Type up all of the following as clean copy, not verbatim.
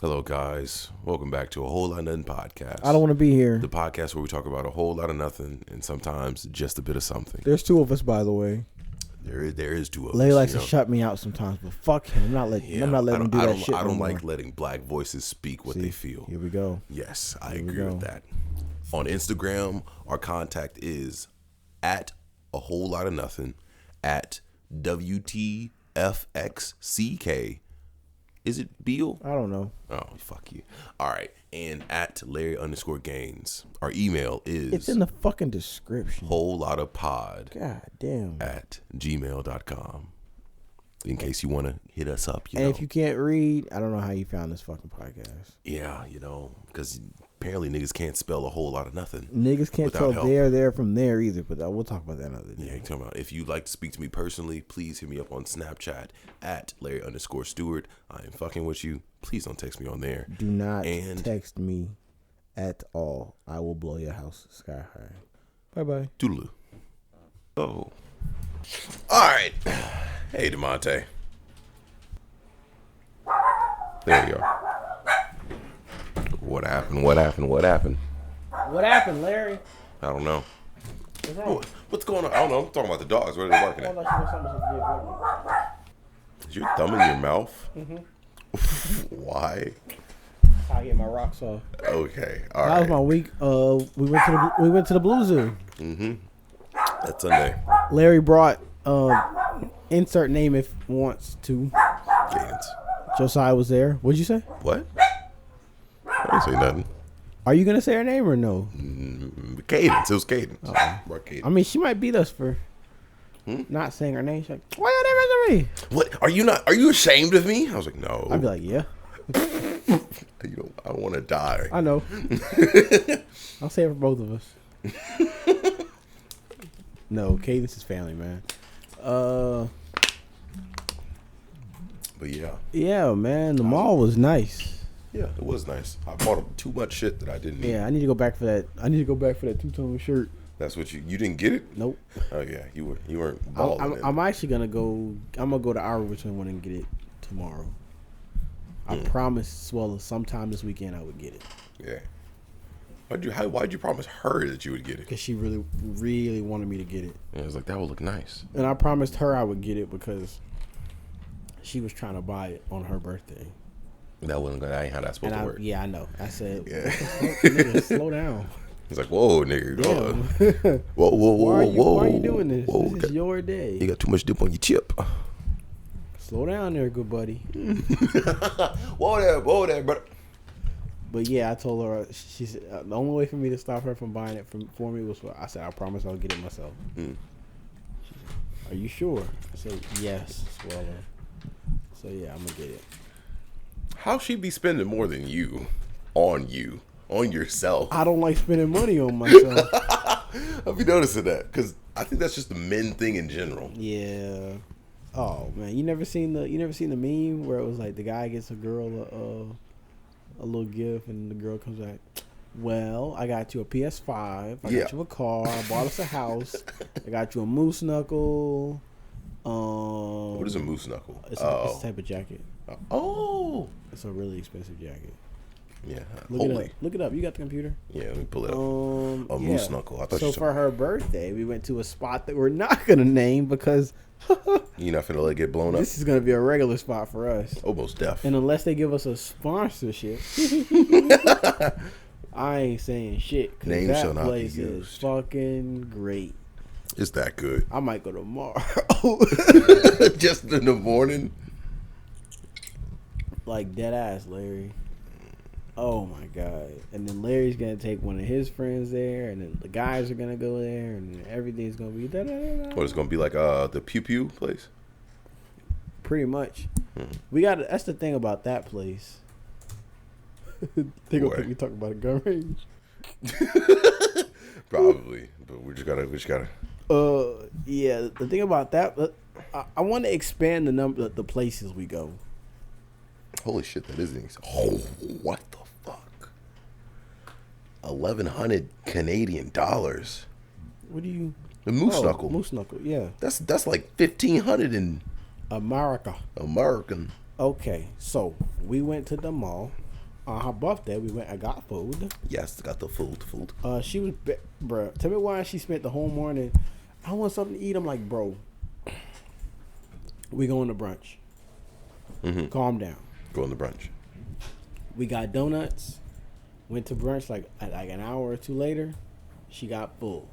Hello, guys. Welcome back to A Whole Lot of Nothing podcast. I don't want to be here. The podcast where we talk about a whole lot of nothing and sometimes just a bit of something. There's two of us, by the way. There is two of us. Larry likes to shut me out sometimes, but fuck him. I'm not letting him do that shit. I don't like letting black voices speak what they feel. Here we go. Yes, I agree with that. On Instagram, our contact is at A Whole Lot of Nothing, at WTFXCK. Is it Beal? I don't know. Oh, fuck you. All right. And at Larry_Gaines. Our email is... It's in the fucking description. Whole lot of pod. God damn. At gmail.com. In case you want to hit us up, and if you can't read, I don't know how you found this fucking podcast. Yeah, because apparently niggas can't spell a whole lot of nothing. Niggas can't tell there from there either, but we'll talk about that another day. Yeah, you're talking about if you'd like to speak to me personally, please hit me up on Snapchat at Larry_Stewart. I am fucking with you. Please don't text me on there. Do not text me at all. I will blow your house sky high. Bye-bye. Toodaloo. Oh. All right. Hey, DeMonte. There you are. What happened? What happened, Larry? I don't know. What's wrong? What's going on? I don't know. I'm talking about the dogs. What are they barking at? Is your thumb in your mouth? Mm-hmm. Why? I get my rocks off. Okay. All right. That was my week. We went to the Blue Zoo. Mm-hmm. That's Sunday. Larry brought insert name if wants to. Cadence. Josiah was there. What'd you say? What? I didn't say nothing. Are you gonna say her name or no? Cadence. It was Cadence. Cadence. I mean, she might beat us for not saying her name. She's like, "Why your name isn't me?" What? Are you ashamed of me? I was like, no. I'd be like, yeah. I don't want to die. I know. I'll say it for both of us. No, Cadence is family, man. But yeah. Yeah, man. The mall was nice. Yeah, it was nice. I bought too much shit that I didn't need. Yeah, I need to go back for that. I need to go back for that two-tone shirt. That's what you didn't get it? Nope. Oh yeah, you weren't balling. I'm actually gonna go. I'm gonna go to our Richmond one and get it tomorrow. I promised Swella sometime this weekend I would get it. Yeah. Why'd you promise her that you would get it? Because she really, really wanted me to get it. Yeah, I was like, that would look nice. And I promised her I would get it because she was trying to buy it on her birthday. That ain't how that's supposed to work. Yeah, I know. I said, nigga, slow down. He's like, whoa, nigga. Whoa. Why are you doing this? Whoa, this is your day. You got too much dip on your chip. Slow down there, good buddy. Whoa there, brother. But yeah, I told her, she said, the only way for me to stop her from buying it for me was, I said, I promise I'll get it myself. She said, are you sure? I said, yes, Swella. So yeah, I'm going to get it. How she be spending more than you on yourself? I don't like spending money on myself. I've been noticing that because I think that's just the men thing in general. Yeah. Oh man, you never seen the meme where it was like the guy gets a girl a little gift and the girl comes back, well, I got you a PS5, I got you a car, I bought us a house, I got you a moose knuckle. What is a moose knuckle? It's a type of jacket. Oh, it's a really expensive jacket. Yeah, look it up. You got the computer? Yeah, let me pull it up. Moose knuckle. I thought so for her birthday, we went to a spot that we're not gonna name because you're not finna let it get blown up. This is gonna be a regular spot for us. Almost deaf. And unless they give us a sponsorship, I ain't saying shit. Name that shall not place be used. Is fucking great. It's that good. I might go tomorrow. Just in the morning. Like dead ass, Larry. Oh my god! And then Larry's gonna take one of his friends there, and then the guys are gonna go there, and then everything's gonna be da-da-da-da. What, it's gonna be like the Pew Pew place? Pretty much. We got. That's the thing about that place. They gonna think we talking about a gun range. Probably, but we just gotta. Yeah. The thing about that, I want to expand the places we go. Holy shit, that is insane. Oh, what the fuck? 1,100 Canadian dollars. What do you? The moose knuckle. Moose knuckle, yeah. That's like 1,500 in American. American. Okay, so we went to the mall. On her birthday, we went and got food. Yes, got the food. She was, bro. Tell me why she spent the whole morning. I want something to eat. I'm like, bro, we going to brunch. Mm-hmm. Calm down. Going to brunch. We got donuts. Went to brunch like an hour or two later. She got full.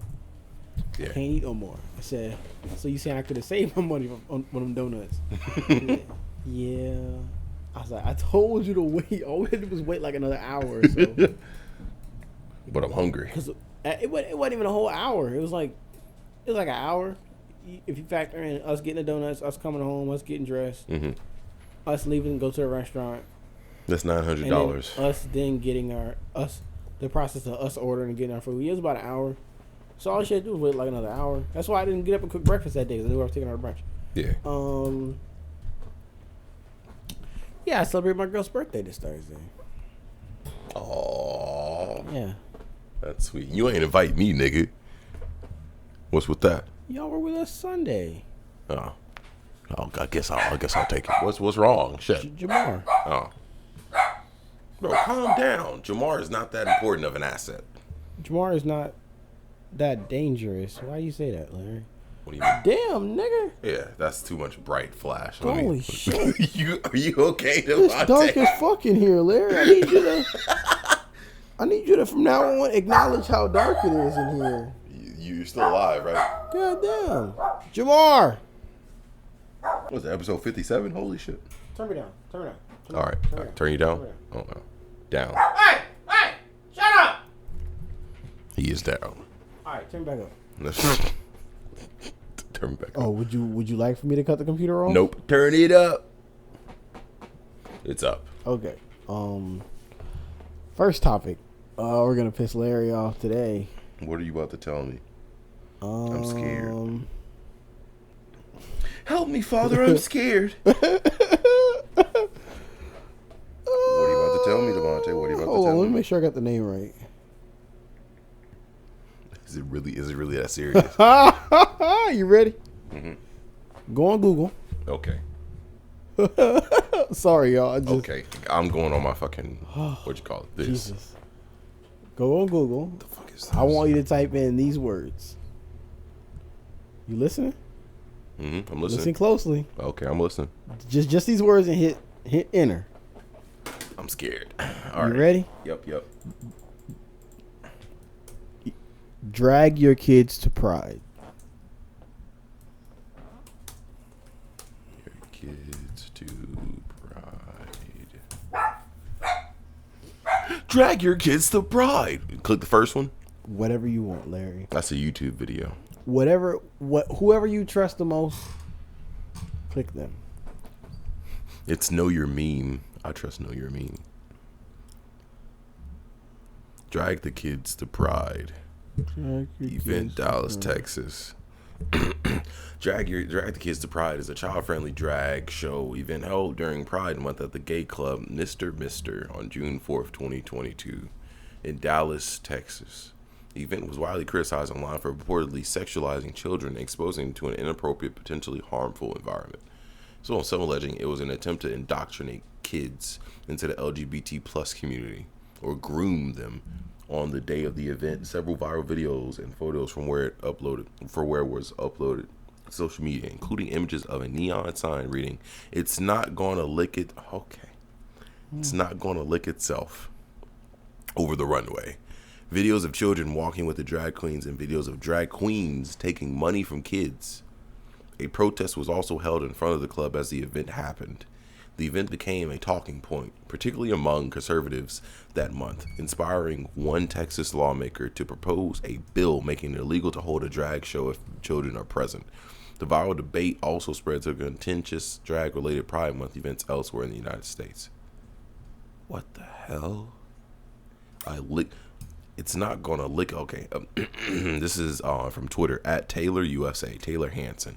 Yeah. Can't eat no more. I said, so you saying I could have saved my money on them donuts? Yeah. I was like, I told you to wait. All we had to do was wait like another hour or so. But I'm hungry. Cause it wasn't even a whole hour. It was like an hour. If you factor in us getting the donuts, us coming home, us getting dressed, us leaving and go to a restaurant. That's $900. Us then getting the process of us ordering and getting our food. It was about an hour. So all she had to do was wait like another hour. That's why I didn't get up and cook breakfast that day because I knew I was taking her to brunch. Yeah. Yeah, I celebrated my girl's birthday this Thursday. Oh. Yeah. That's sweet. You ain't invite me, nigga. What's with that? Y'all were with us Sunday. Oh, I guess I'll take it. What's wrong? Shit. Jamar. Oh. Bro, calm down. Jamar is not that important of an asset. Jamar is not that dangerous. Why you say that, Larry? What do you mean? Damn, nigga. Yeah, that's too much bright flash. Holy shit. Are you okay, It's dark as fuck in here, Larry. I need you to from now on acknowledge how dark it is in here. You're still alive, right? God damn. Jamar. What's that, episode 57? Holy shit. Turn me down. Turn me down. All right. Turn you down? Oh, no. Down. Hey! Shut up! He is down. All right, turn me back up. Turn me back up. Oh, would you like for me to cut the computer off? Nope. Turn it up. It's up. Okay. First topic. We're gonna piss Larry off today. What are you about to tell me? I'm scared. Help me, Father. I'm scared. What are you about to tell me, Devontae? What are you about to tell me? Let me make sure I got the name right. Is it really that serious? You ready? Mm-hmm. Go on Google. Okay. Sorry, y'all. Okay. I'm going on my fucking, what you call it? This. Jesus. Go on Google. What the fuck is this? I want you to type in these words. You listening? Mm-hmm. I'm listening. Listen closely. Okay, I'm listening. Just these words and hit enter. I'm scared. All right. You ready? Yep. Drag your kids to Pride. Your kids to Pride. Drag your kids to Pride. Click the first one. Whatever you want, Larry. That's a YouTube video. Whoever you trust the most, click them. It's Know Your Meme. I trust Know Your Meme. Drag the kids to Pride. Event, Dallas, Texas. Drag the Kids to Pride is a child-friendly drag show event held during Pride Month at the gay club Mr. on June 4th, 2022 in Dallas, Texas. The event was widely criticized online for reportedly sexualizing children and exposing them to an inappropriate, potentially harmful environment. So on some alleging it was an attempt to indoctrinate kids into the LGBT plus community or groom them. On the day of the event, several viral videos and photos from where it was uploaded to social media, including images of a neon sign reading, "It's not gonna lick it." Okay, it's not gonna lick itself over the runway. Videos of children walking with the drag queens and videos of drag queens taking money from kids. A protest was also held in front of the club as the event happened. The event became a talking point, particularly among conservatives that month, inspiring one Texas lawmaker to propose a bill making it illegal to hold a drag show if children are present. The viral debate also spread to contentious drag-related Pride Month events elsewhere in the United States. What the hell? It's not gonna lick. Okay, this is from Twitter at Taylor USA, Taylor Hansen.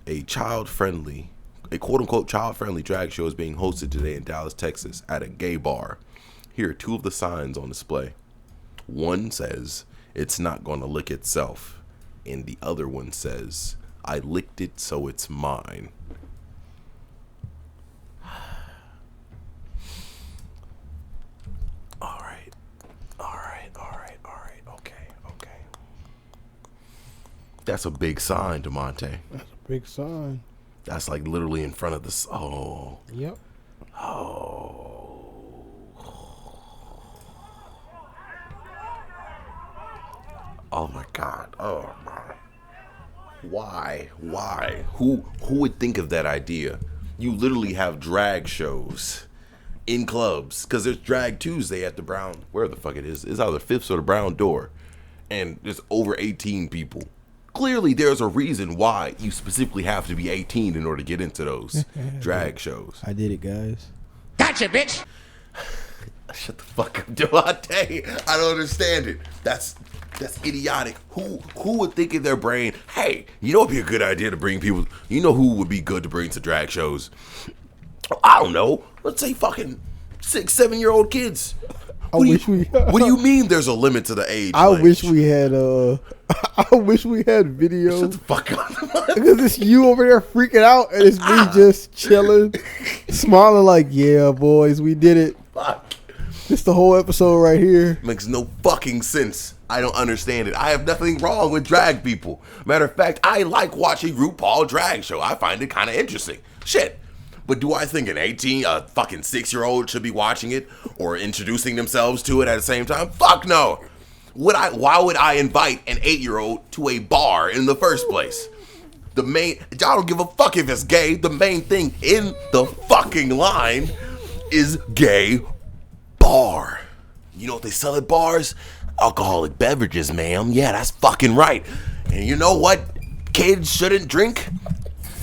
A quote-unquote child-friendly drag show is being hosted today in Dallas, Texas at a gay bar. Here are two of the signs on display. One says, "It's not gonna lick itself," and the other one says, "I licked it, so it's mine." That's a big sign, DeMonte. That's a big sign. That's like literally in front of the. Oh. Yep. Oh. Oh my God. Oh my. Why? Who would think of that idea? You literally have drag shows in clubs because there's Drag Tuesday at the Brown, where the fuck it is. It's either Fifths or the Brown Door, and there's over 18 people. Clearly, there's a reason why you specifically have to be 18 in order to get into those drag shows. I did it, guys. Gotcha, bitch. Shut the fuck up, Duarte. I don't understand it. That's idiotic. Who would think in their brain, hey, you know, it'd be a good idea to bring people. You know who would be good to bring to drag shows? I don't know. Let's say fucking 6-7-year-old kids. What do you mean there's a limit to the age? I wish we had video. Shut the fuck up. Because it's you over there freaking out and it's me just chilling, smiling like, yeah, boys, we did it. Fuck. This the whole episode right here. Makes no fucking sense. I don't understand it. I have nothing wrong with drag people. Matter of fact, I like watching RuPaul drag show. I find it kind of interesting. Shit. But do I think a fucking 6-year-old should be watching it or introducing themselves to it at the same time? Fuck no. Why would I invite an 8-year-old to a bar in the first place? I don't give a fuck if it's gay. The main thing in the fucking line is gay bar. You know what they sell at bars? Alcoholic beverages, ma'am. Yeah, that's fucking right. And you know what kids shouldn't drink?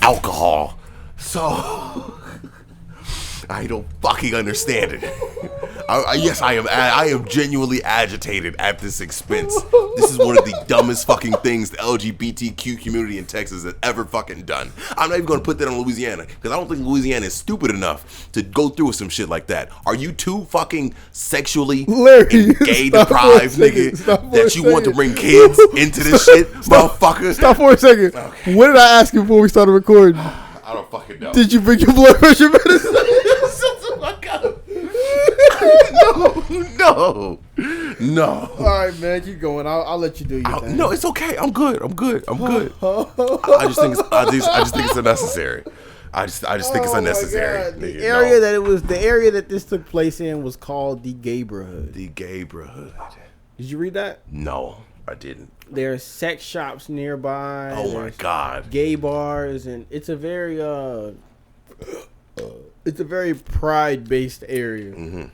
Alcohol. So I don't fucking understand it. Yes, I am. I am genuinely agitated at this expense. This is one of the dumbest fucking things the LGBTQ community in Texas has ever fucking done. I'm not even going to put that on Louisiana because I don't think Louisiana is stupid enough to go through with some shit like that. Are you too fucking sexually and gay deprived, nigga, that you want to bring kids into this shit, motherfucker? Stop for a second. Okay. What did I ask you before we started recording? I don't fucking know. Did you bring your blood pressure medicine? Shut the fuck up. No. All right, man, keep going. I'll let you do your thing. No, it's okay. I'm good. I just think it's unnecessary. I just think it's unnecessary. The area that this took place in was called the Gayborhood. The Gayborhood. Did you read that? No, I didn't. There's sex shops nearby. Oh my God. Gay bars, and it's a very pride-based area. Mm-hmm.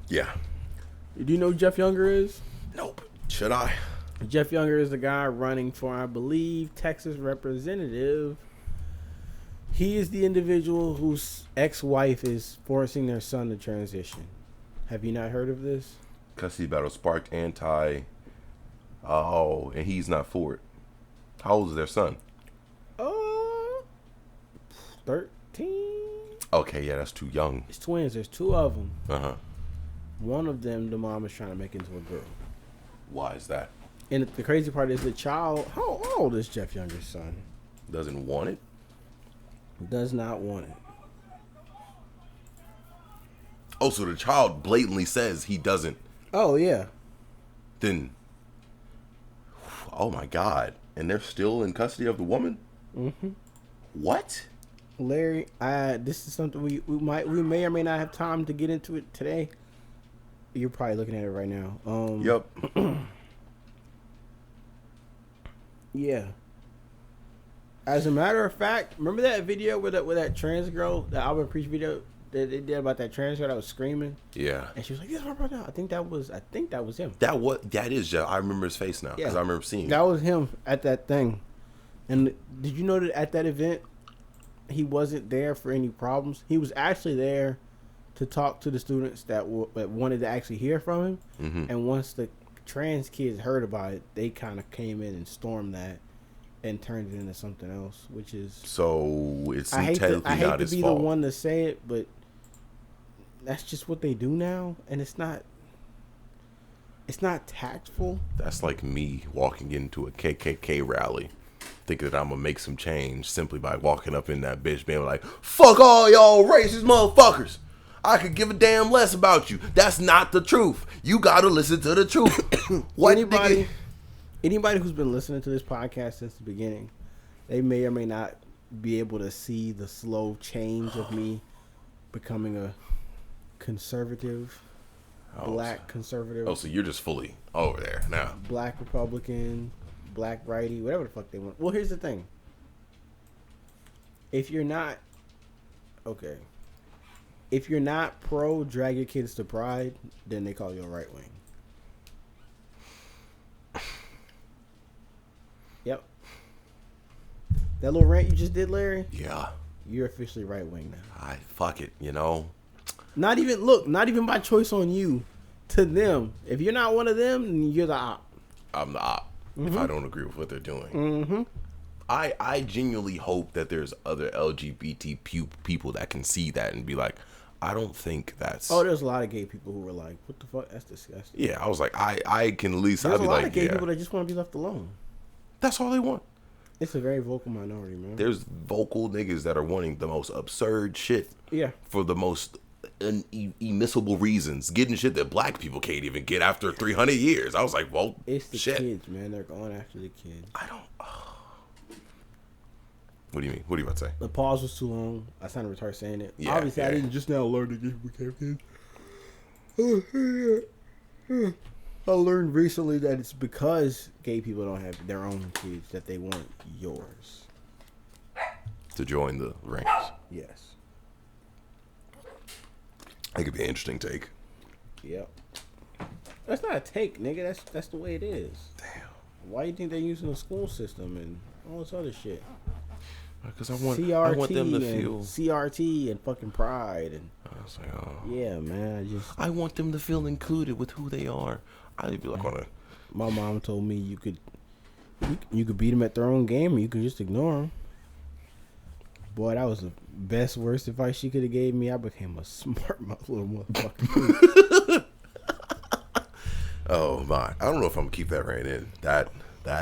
Yeah. Do you know who Jeff Younger is? Nope. Should I? Jeff Younger is the guy running for, I believe, Texas representative. He is the individual whose ex-wife is forcing their son to transition. Have you not heard of this? Custody battle sparked anti. Oh, and he's not for it. How old is their son? 13. Okay, yeah, that's too young. It's twins. There's two of them. Uh-huh. One of them, the mom is trying to make into a girl. Why is that? And the crazy part is the child. How old is Jeff Younger's son? Doesn't want it? Does not want it. Oh, so the child blatantly says he doesn't. Oh, yeah. Then, oh my God. And they're still in custody of the woman? Mm-hmm. What? Larry, this is something we may or may not have time to get into it today. You're probably looking at it right now. Yep. Yeah. As a matter of fact, remember that video with that trans girl, the Albert Preach video that they did about that trans girl that was screaming? Yeah. And she was like, "This is my brother." I think that was him. That is Jeff. I remember his face now because I remember seeing that was him at that thing. And did you know that at that event, he wasn't there for any problems? He was actually there to talk to the students that wanted to actually hear from him. Mm-hmm. And once the trans kids heard about it, they kind of came in and stormed that and turned it into something else, which is... So it's technically not his fault. I hate to be the one to say it, but that's just what they do now, and it's not tactful. That's like me walking into a KKK rally thinking that I'm gonna make some change simply by walking up in that bitch being like, "Fuck all y'all racist motherfuckers. I could give a damn less about you." That's not the truth. You gotta listen to the truth. What anybody Anybody who's been listening to this podcast since the beginning, they may or may not be able to see the slow change of me becoming a conservative, black conservative. Oh, so you're just fully over there now. Black Republican, black righty, whatever the fuck they want. Well, here's the thing. If you're not pro drag your kids to Pride, then they call you a right wing. Yep. That little rant you just did, Larry? Yeah. You're officially right wing now. Fuck it, you know. Not even by choice on you. To them. If you're not one of them, then you're the op. I'm the op if I don't agree with what they're doing. Mm-hmm. I genuinely hope that there's other LGBT people that can see that and be like, I don't think that's... Oh, there's a lot of gay people who were like, what the fuck? That's disgusting. Yeah, I was like, I can at least... There's I'd be a lot like, of gay people that just want to be left alone. That's all they want. It's a very vocal minority, man. There's vocal niggas that are wanting the most absurd shit. Yeah. For the most immiscible reasons. Getting shit that black people can't even get after 300 years. I was like, well, it's the shit. kids, man. They're going after the kids. I don't... What do you mean? What are you about to say? The pause was too long. I sounded retarded saying it. Yeah, obviously, I didn't just now learn that gay people can't kids. I learned recently that it's because gay people don't have their own kids that they want yours. To join the ranks. Yes. That could be an interesting take. Yep. That's not a take, nigga. That's the way it is. Damn. Why you think they're using the school system and all this other shit? Because I want them to feel CRT and fucking Pride and I was like, oh yeah, man. I want them to feel included with who they are. I'd be like, my mom told me you could beat them at their own game, or you could just ignore them. Boy, that was the best, worst advice she could have gave me. I became a smart little motherfucker. Oh my! I don't know if I'm gonna keep that right in. That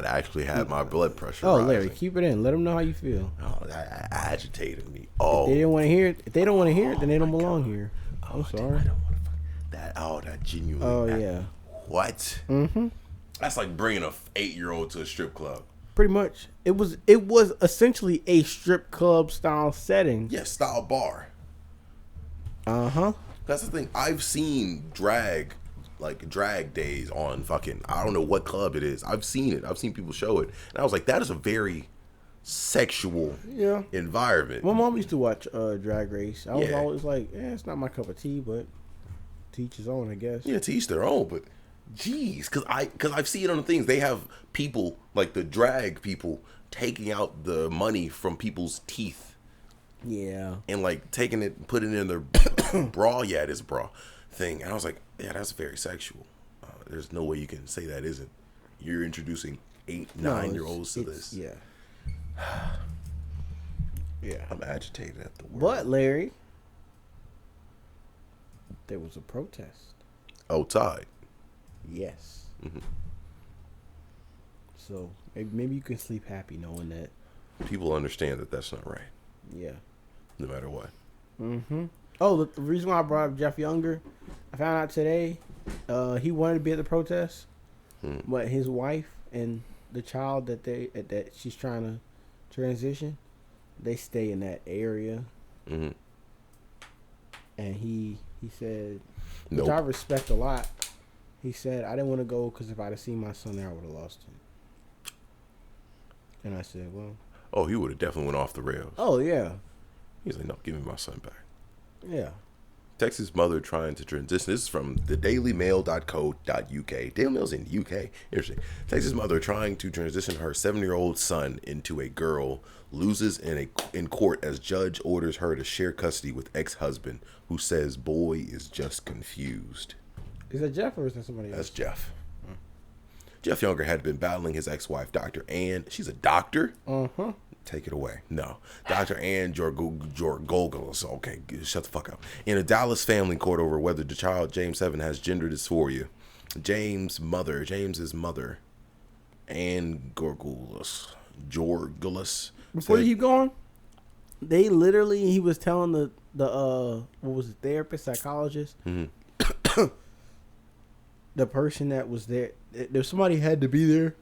actually had my blood pressure. Oh, rising. Larry, keep it in. Let them know how you feel. Oh, that agitated me. Oh, if they didn't want to hear it. If they don't want to hear it, then they don't belong here. I'm sorry. I don't want to. That genuinely. Oh yeah. What? Mm-hmm. That's like bringing a 8-year-old to a strip club. Pretty much. It was essentially a strip club style setting. Yeah, style bar. Uh-huh. That's the thing. I've seen drag days on fucking, I don't know what club it is. I've seen it. I've seen people show it. And I was like, that is a very sexual environment. My mom used to watch Drag Race. I was always like, it's not my cup of tea, but to each his own, I guess. Yeah, to each their own, but jeez, because I've seen it on the things. They have people, like the drag people, taking out the money from people's teeth. Yeah. And like taking it, putting it in their bra. Yeah, it is a bra thing. And I was like, yeah, that's very sexual. There's no way you can say that isn't. You're introducing 8-9-year-olds to this. Yeah. Yeah. I'm agitated at the word. But Larry, there was a protest. Outside. Yes. Mm-hmm. So maybe you can sleep happy knowing that people understand that that's not right. Yeah. No matter what. Mm-hmm. Oh, the reason why I brought up Jeff Younger, I found out today, he wanted to be at the protest, but his wife and the child that she's trying to transition, they stay in that area. Mm-hmm. And he said, which I respect a lot. He said, I didn't want to go because if I'd have seen my son there, I would have lost him. And I said, well. Oh, he would have definitely went off the rails. Oh, yeah. He's like, no, give me my son back. Yeah. Texas mother trying to transition. This is from the dailymail.co.uk. Daily Mail's in the UK. Interesting. Texas mother trying to transition her 7-year-old son into a girl loses in court as judge orders her to share custody with ex-husband who says boy is just confused. Is that Jeff or is that somebody else? That's Jeff. Jeff Younger had been battling his ex-wife, Dr. Ann. She's a doctor? Uh-huh. Take it away. No. Dr. Ann Jorgolgolos. Okay, shut the fuck up. In a Dallas family court over whether the child, James 7, has gender dysphoria. James's mother, Ann Jorgolus. Before you keep going, he was telling the what was it, therapist, psychologist, the person that was there, somebody had to be there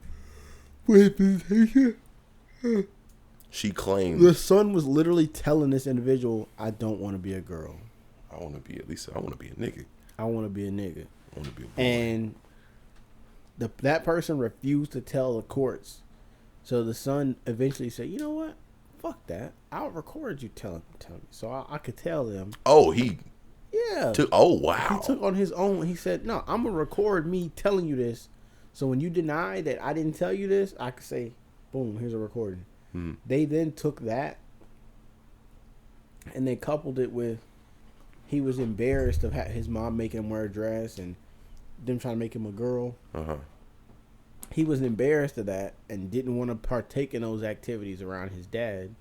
She claimed the son was literally telling this individual, "I don't want to be a girl. I want to be a nigga. I want to be a nigga." I want to be a boy. And that person refused to tell the courts. So the son eventually said, "You know what? Fuck that. I'll record you telling me." So I could tell them. Oh, he. Yeah. Wow. He took on his own. He said, "No, I'm gonna record me telling you this. So when you deny that I didn't tell you this, I could say, boom, here's a recording." They then took that and they coupled it with he was embarrassed of his mom making him wear a dress and them trying to make him a girl. He was embarrassed of that and didn't want to partake in those activities around his dad,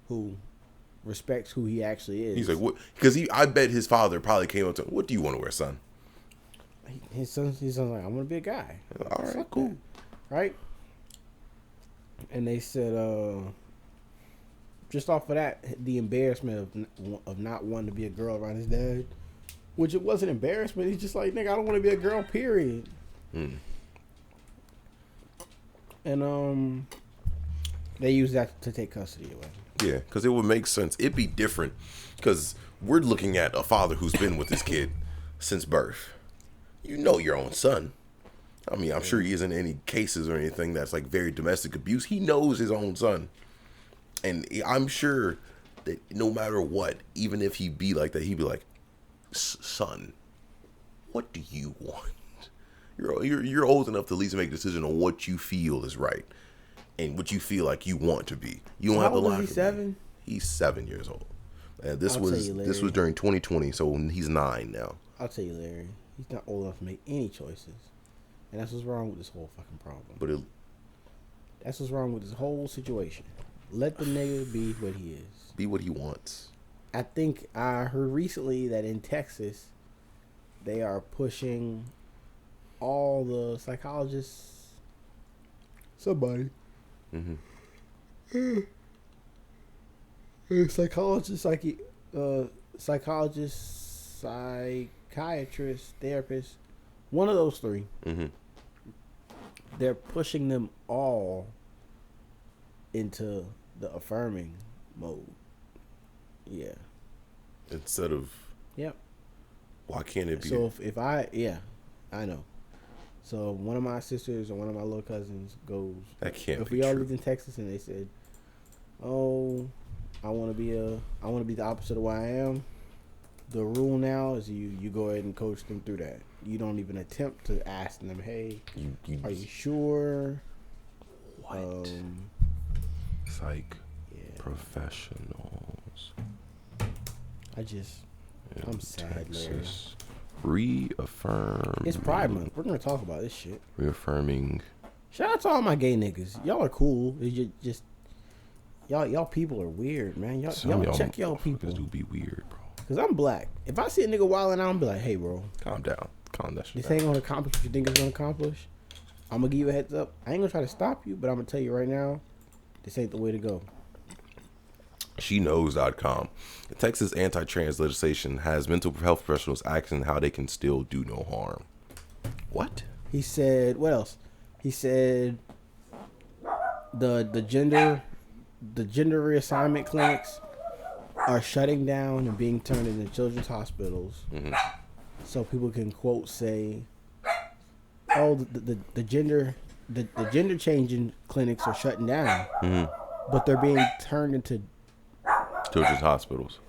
who respects who he actually is. He's like, what? Because I bet his father probably came up to him, "What do you want to wear, son?" His son's like, "I want to be a guy." All right, cool. That. Right? And they said, just off of that, the embarrassment of not wanting to be a girl around his dad, which it wasn't embarrassment. He's just like, "Nigga, I don't want to be a girl, period." And they use that to take custody away. Yeah, because it would make sense. It'd be different because we're looking at a father who's been with his kid since birth. You know your own son. I mean, I'm sure he isn't in any cases or anything that's like very domestic abuse. He knows his own son. And I'm sure that no matter what, even if he be like that, he'd be like, "Son, what do you want? You're old enough to at least make a decision on what you feel is right and what you feel like you want to be. You don't have to lie." How old is he, 7? He's 7 years old. And this was during 2020, so he's 9 now. I'll tell you, Larry, he's not old enough to make any choices. And that's what's wrong with this whole fucking problem. That's what's wrong with this whole situation. Let the nigga be what he is. Be what he wants. I think I heard recently that in Texas, they are pushing all the psychologists. Psychiatrists, therapists, one of those three. They're pushing them all into the affirming mode. Yeah. Instead of. Yep. Why can't it be? So I know. So one of my sisters or one of my little cousins goes. That can't if be we all true. lived in Texas and they said, "Oh, I want to be the opposite of what I am." The rule now is you go ahead and coach them through that. You don't even attempt to ask them, "Hey, are you sure?" What? Psych professionals. I'm sad, Larry. Reaffirm. It's Pride Month. We're gonna talk about this shit. Reaffirming. Shout out to all my gay niggas. Y'all are cool. It's just y'all people are weird, man. Y'all check y'all people. Do be weird, bro. Cause I'm black. If I see a nigga wilding out, I'm be like, "Hey, bro, calm down. Calm that shit this down. ain't gonna accomplish what you think it's gonna accomplish." I'm gonna give you a heads up. I ain't gonna try to stop you, but I'm gonna tell you right now, this ain't the way to go. SheKnows.com. The Texas anti-trans legislation has mental health professionals asking how they can still do no harm. What? He said, what else? He said the gender reassignment clinics are shutting down and being turned into children's hospitals. So people can quote say, "Oh, the gender changing clinics are shutting down, but they're being turned into children's hospitals."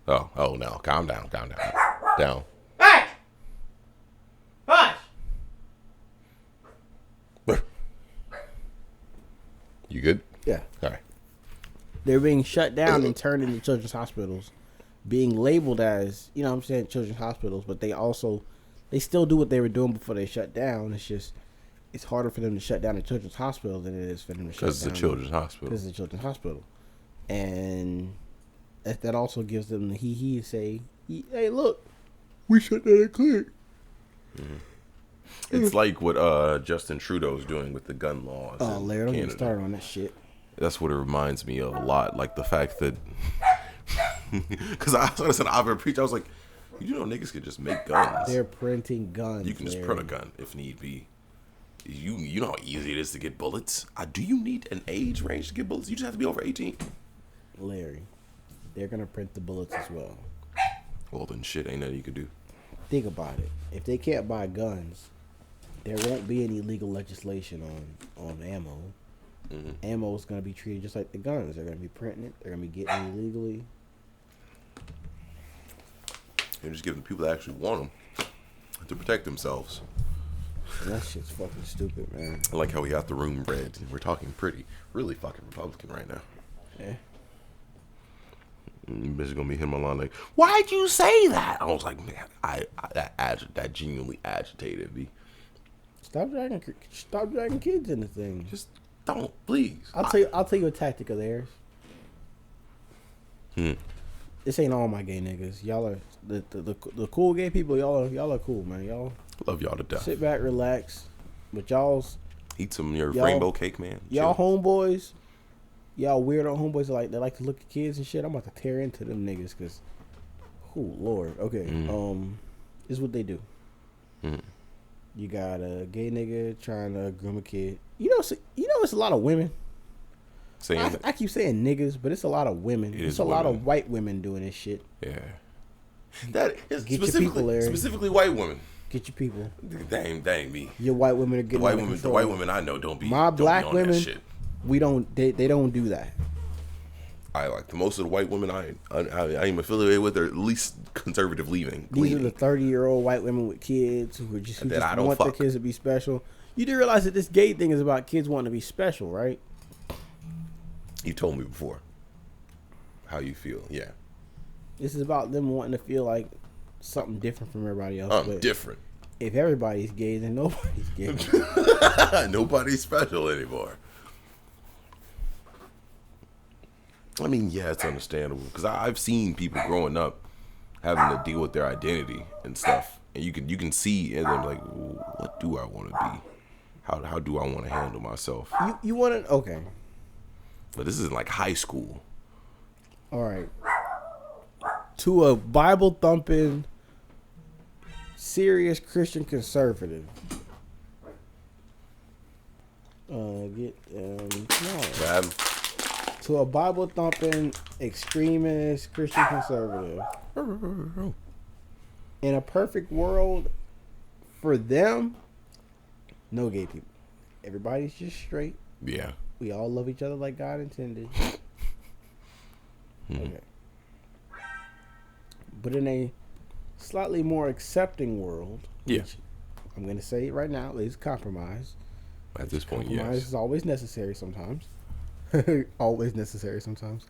Oh, no. Calm down. Down. Hush! You good? Yeah. All right. They're being shut down and turned into children's hospitals, being labeled as, you know what I'm saying, children's hospitals, but they still do what they were doing before they shut down. It's just, it's harder for them to shut down a children's hospital than it is for them to shut down. Because it's a children's hospital. Because it's a children's hospital. And that also gives them the he say, "Hey, look, we shut down a clinic." It's like what Justin Trudeau's doing with the gun laws. Oh, Larry, don't get started on that shit. That's what it reminds me of a lot. Like the fact that, because I was an I've preach. I was like, you know, niggas could just make guns. They're printing guns. You can just print a gun if need be. You know how easy it is to get bullets. Do you need an age range to get bullets? You just have to be over 18. Larry, they're gonna print the bullets as well. Well, then shit, ain't nothing you could do. Think about it. If they can't buy guns, there won't be any legal legislation on ammo. Mm-hmm. Ammo is going to be treated just like the guns. They're going to be printing it. They're going to be getting it illegally. You're just giving the people that actually want them to protect themselves. And that shit's fucking stupid, man. I like how we got the room red. We're talking really fucking Republican right now. Yeah. Bitch is gonna be hitting my line like, why'd you say that? I was like, man, that genuinely agitated me. Stop dragging kids in the thing. Just don't, please. I'll tell you a tactic of theirs. This ain't all my gay niggas. Y'all are the cool gay people. Y'all are cool, man. Y'all love y'all to death. Sit back, relax. But y'all's eat some of your rainbow cake, man. Y'all homeboys. Y'all weirdo homeboys they like to look at kids and shit. I'm about to tear into them niggas because, oh Lord. Okay. This is what they do. You got a gay nigga trying to groom a kid. You know, it's a lot of women. I keep saying niggas, but it's a lot of women. It's a lot of white women doing this shit. Yeah. That is Get your people, Larry. Specifically white women. Get your people. That ain't me. Your white women are getting the white women I know don't be. My black on women. That shit. We don't. They don't do that. I like most of the white women I am affiliated with are at least conservative leaning. These are the 30-year-old white women with kids who just want their kids to be special. You do realize that this gay thing is about kids wanting to be special, right? You told me before how you feel. Yeah. This is about them wanting to feel like something different from everybody else. I'm different. If everybody's gay, then nobody's gay. Nobody's special anymore. I mean, yeah, it's understandable because I've seen people growing up having to deal with their identity and stuff, and you can see in them like, what do I want to be? How do I want to handle myself? You want to okay? But this isn't like high school. All right. To a Bible thumping, serious Christian conservative. Come on. To a Bible thumping, extremist Christian conservative. In a perfect world, for them, no gay people. Everybody's just straight. Yeah. We all love each other like God intended. Okay. But in a slightly more accepting world, which I'm going to say it right now, is compromise. At this point, compromise yes. is always necessary sometimes. Always necessary sometimes.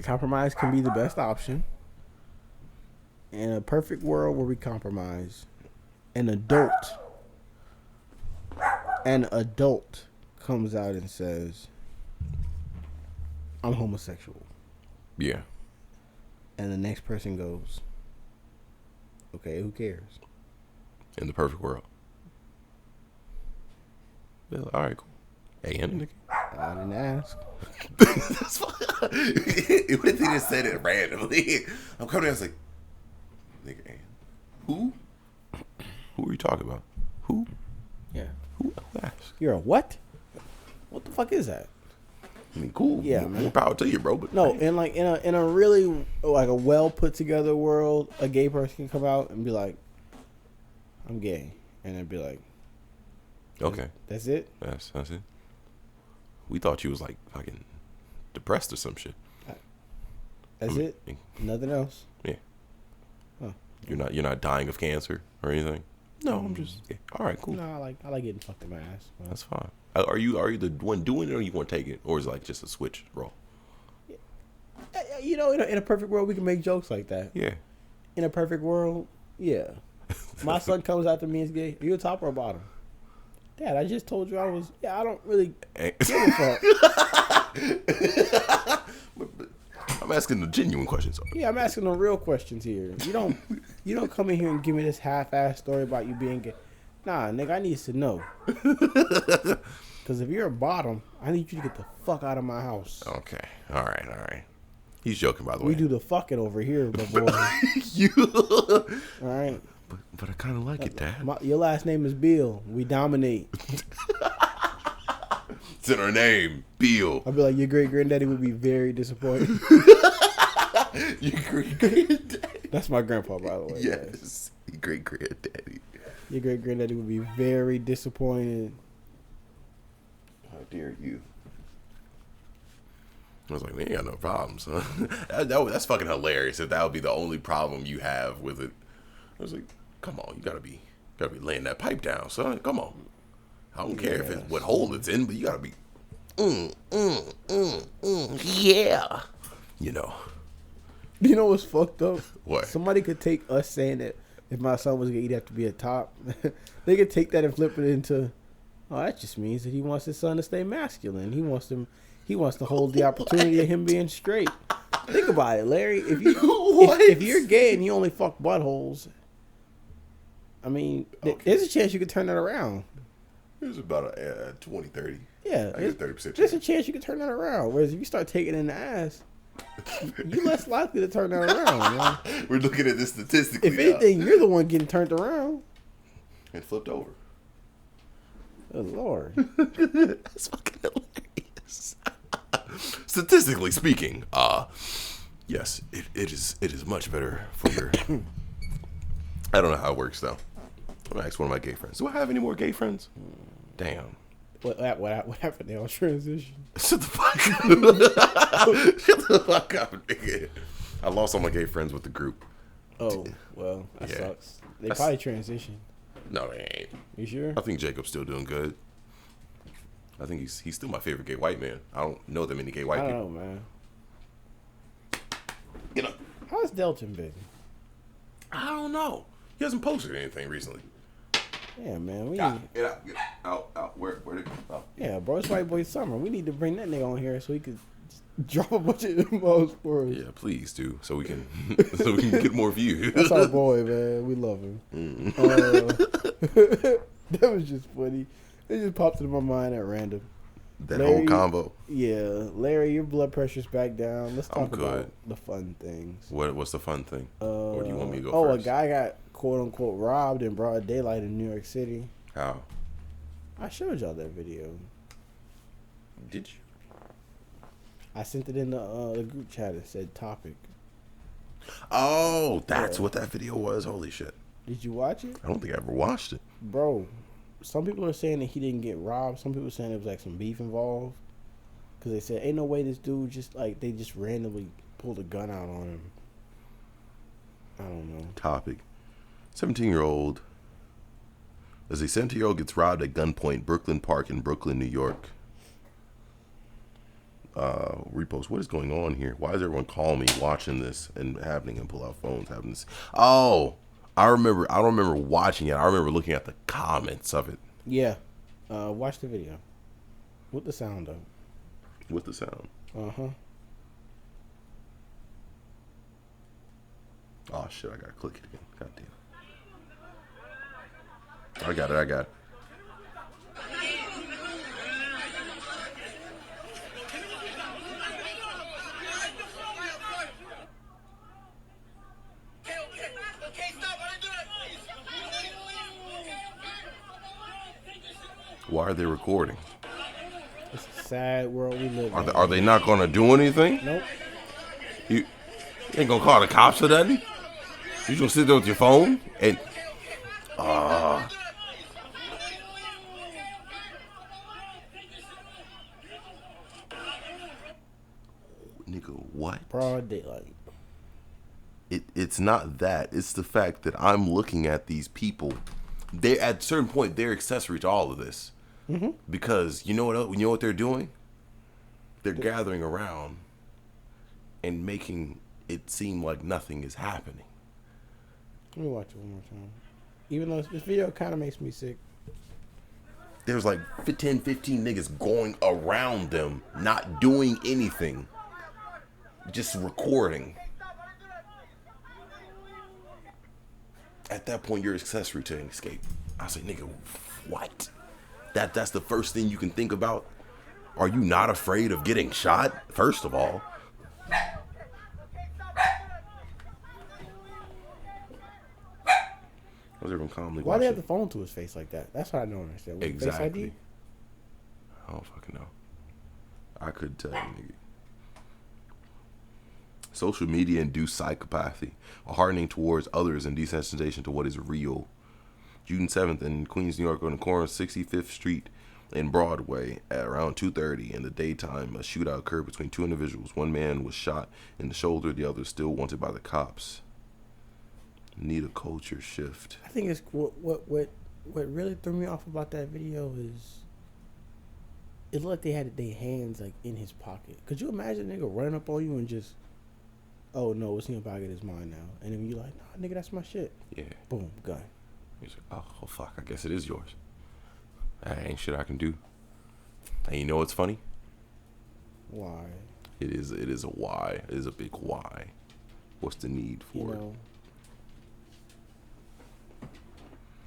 Compromise can be the best option. In a perfect world where we compromise, an adult comes out and says, I'm homosexual. Yeah. And the next person goes, okay, who cares? In the perfect world. Yeah, all right, cool. Hey, nigga. I didn't ask. That's fine. What if they just said it randomly? I'm coming in, I was like, nigga, who? Who are you talking about? Who? Yeah. Who asked? You're a what? What the fuck is that? I mean, cool. Yeah, more power to you, bro. But no, in a really like a well put together world, a gay person can come out and be like, I'm gay, and then be like, okay, that's it. That's it. We thought you was like fucking depressed or some shit. That's it. Nothing else. Yeah. Huh. You're not dying of cancer or anything. No, I'm just all right, cool. No, I like getting fucked in my ass. Well, that's fine. Are you the one doing it, or you want to take it, or is it like just a switch roll? You know, in a perfect world, we can make jokes like that. Yeah. In a perfect world, yeah. My son comes out to me and is gay. Are you a top or a bottom? Dad, I just told you I was. Yeah, I don't really give a fuck. I'm asking the genuine questions. Yeah, I'm asking the real questions here. You don't come in here and give me this half-ass story about you being gay. Nah, nigga, I need to know. Because if you're a bottom, I need you to get the fuck out of my house. Okay. All right. He's joking, by the way. We do the fucking over here, my boy. You. All right. But I kind of like it, Dad. Your last name is Bill. We dominate. It's in our name, Bill. I'd be like, your great granddaddy would be very disappointed. Your great granddaddy. That's my grandpa, by the way. Yes, your great granddaddy. Your great granddaddy would be very disappointed. How dare you? I was like, man, you got no problems, huh? That's fucking hilarious. If that would be the only problem you have with it, I was like, come on, you gotta be laying that pipe down, son. Come on. I don't care if it's what hole it's in, but you gotta be, yeah. You know. You know what's fucked up? What? Somebody could take us saying that if my son was gonna eat, have to be a top. They could take that and flip it into, oh, that just means that he wants his son to stay masculine. He wants to hold the opportunity of him being straight. Think about it, Larry. If you're gay and you only fuck buttholes, I mean, there's a chance you could turn that around. It was about a 20, 30. Yeah. I get 30%. There's a chance you could turn that around. Whereas if you start taking it in the ass, you're less likely to turn that around. Man. We're looking at this statistically. If anything, you're the one getting turned around. And flipped over. Oh, Lord. That's fucking hilarious. Statistically speaking, yes, it is much better for your. I don't know how it works though. I'm gonna ask one of my gay friends. Do I have any more gay friends? Damn. What happened? They all transition. Shut the fuck up. Shut the fuck up, nigga. I lost all my gay friends with the group. Oh, well, that sucks. They probably transitioned. No, they ain't. You sure? I think Jacob's still doing good. I think he's still my favorite gay white man. I don't know that many gay white people. I don't know, man. You know. How's Delton been? I don't know. He hasn't posted anything recently. Yeah, man. Get out. Where to go? Oh. Yeah, bro, it's White Boy Summer. We need to bring that nigga on here so he could drop a bunch of infos for us. Yeah, please do, so we can get more views. That's our boy, man. We love him. That was just funny. It just popped into my mind at random. That whole combo. Yeah, Larry, your blood pressure's back down. Let's talk good. about the fun things. What's the fun thing? Or do you want me to go first? A guy got quote unquote robbed in broad daylight in New York City. How? I showed y'all that video. Did you? I sent it in the group chat. It said topic. Oh, that's what that video was. Holy shit! Did you watch it? I don't think I ever watched it, bro. Some people are saying that he didn't get robbed. Some people are saying there was like some beef involved. Because they said, ain't no way this dude they just randomly pulled a gun out on him. I don't know. Topic. 17-year-old. As a 17-year-old gets robbed at gunpoint, Brooklyn Park in Brooklyn, New York. Repost. What is going on here? Why is everyone calling me, watching this, and happening and pull out phones, having this? Oh, I don't remember watching it. I remember looking at the comments of it. Yeah. Watch the video. With the sound up. With the sound. Uh-huh. Oh, shit. I gotta click it again. God damn. I got it. Why are they recording? It's a sad world we live in. Are they not going to do anything? Nope. You ain't going to call the cops or nothing? You just sit there with your phone and... Nigga, what? Broad daylight. It's not that. It's the fact that I'm looking at these people. They at a certain point, they're accessory to all of this. Mm-hmm. Because you know what they're doing? They're gathering around and making it seem like nothing is happening. Let me watch it one more time. Even though this video kind of makes me sick. There's like 15 niggas going around them, not doing anything. Just recording. At that point, you're accessory to an escape. I say, nigga, what? That's the first thing you can think about? Are you not afraid of getting shot? First of all. Was everyone calmly Why watching? they have the phone to his face like that? That's what I don't understand. Exactly. Face ID? I don't fucking know. I could tell you, nigga. Social media induced psychopathy, a hardening towards others and desensitization to what is real. June 7th in Queens, New York, on the corner of 65th Street and Broadway at around 2:30 in the daytime, a shootout occurred between two individuals. One man was shot in the shoulder, the other still wanted by the cops. Need a culture shift. I think it's what really threw me off about that video is it looked like they had their hands like in his pocket. Could you imagine a nigga running up on you and just, oh no, what's in your pocket is mine now, and then you like, nah, nigga, that's my shit. Yeah. Boom, gun. He's like, oh fuck, I guess it is yours. That ain't shit I can do. And you know what's funny? Why? It is a why. It is a big why. What's the need for it?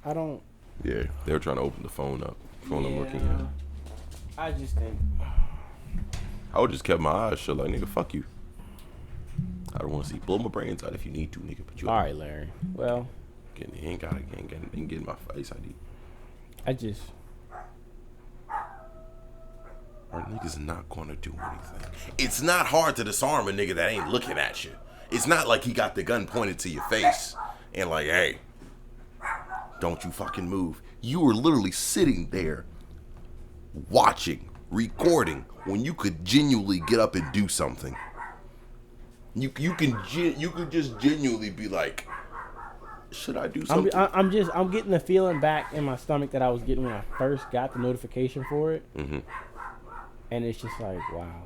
I don't. Yeah, they were trying to open the phone up. Phone I'm looking at. I just think I would just kept my eyes shut like, nigga, fuck you. I don't want to see. Blow my brains out if you need to, nigga. But you all right, Larry. Well, you ain't getting my face ID. I just. Our niggas not gonna do anything. It's not hard to disarm a nigga that ain't looking at you. It's not like he got the gun pointed to your face and like, hey, don't you fucking move. You were literally sitting there watching, recording, when you could genuinely get up and do something. You could just genuinely be like, should I do something? I'm getting the feeling back in my stomach that I was getting when I first got the notification for it. Mm-hmm. And it's just like, wow.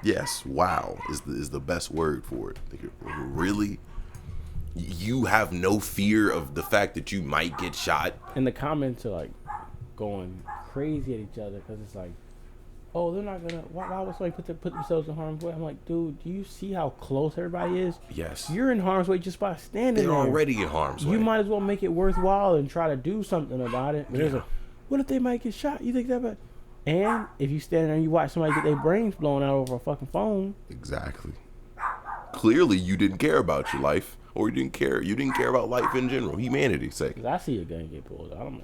Yes, wow is the best word for it. Really? You have no fear of the fact that you might get shot? And the comments are like going crazy at each other because it's like, oh, they're not gonna. Why would somebody put themselves in harm's way? I'm like, dude, do you see how close everybody is? Yes. You're in harm's way just by standing there. They're already in harm's way. You might as well make it worthwhile and try to do something about it. But there's a, what if they might get shot? You think that bad? And if you stand there and you watch somebody get their brains blown out over a fucking phone. Exactly. Clearly, you didn't care about your life, or you didn't care about life in general, humanity's sake. Cause I see a gun get pulled out. I'm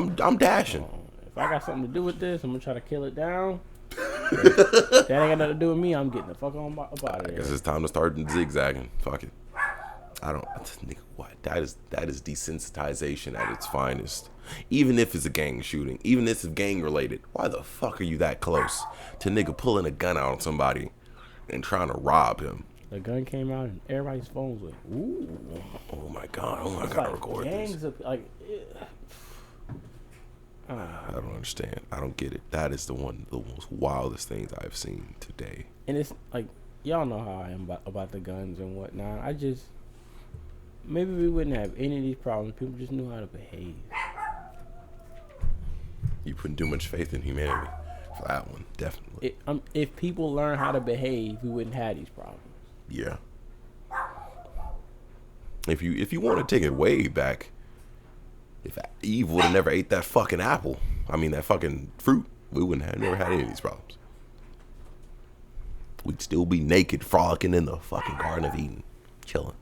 like, I'm dashing. If I got something to do with this, I'm gonna try to kill it down. That ain't got nothing to do with me. I'm getting the fuck on up out of here. I guess it's time to start zigzagging. Fuck it. I don't. Nigga, what? That is desensitization at its finest. Even if it's a gang shooting, even if it's gang related, why the fuck are you that close to nigga pulling a gun out on somebody and trying to rob him? The gun came out and everybody's phones went, ooh. Oh my god! I gotta like record gangs this. Of, like, I don't understand. I don't get it. That is the most wildest things I've seen today. And it's like, y'all know how I am about the guns and whatnot. I just, maybe we wouldn't have any of these problems. People just knew how to behave. You putting too much faith in humanity for that one, definitely. If people learn how to behave, we wouldn't have these problems. Yeah. If you want to take it way back, if Eve would have never ate that fucking apple, that fucking fruit, we wouldn't have never had any of these problems. We'd still be naked, frolicking in the fucking Garden of Eden, chilling,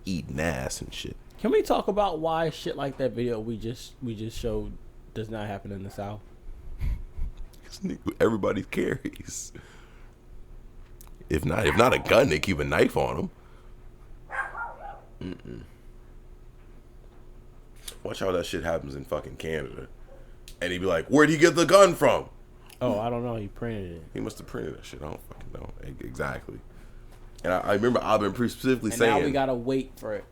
eating ass and shit. Can we talk about why shit like that video we just showed does not happen in the South? Everybody carries. If not a gun, they keep a knife on them. Watch how that shit happens in fucking Canada. And he'd be like, where'd he get the gun from? Oh, I don't know. He printed it. He must have printed that shit. I don't fucking know. Exactly. And I remember I've been specifically and saying. Now we gotta wait for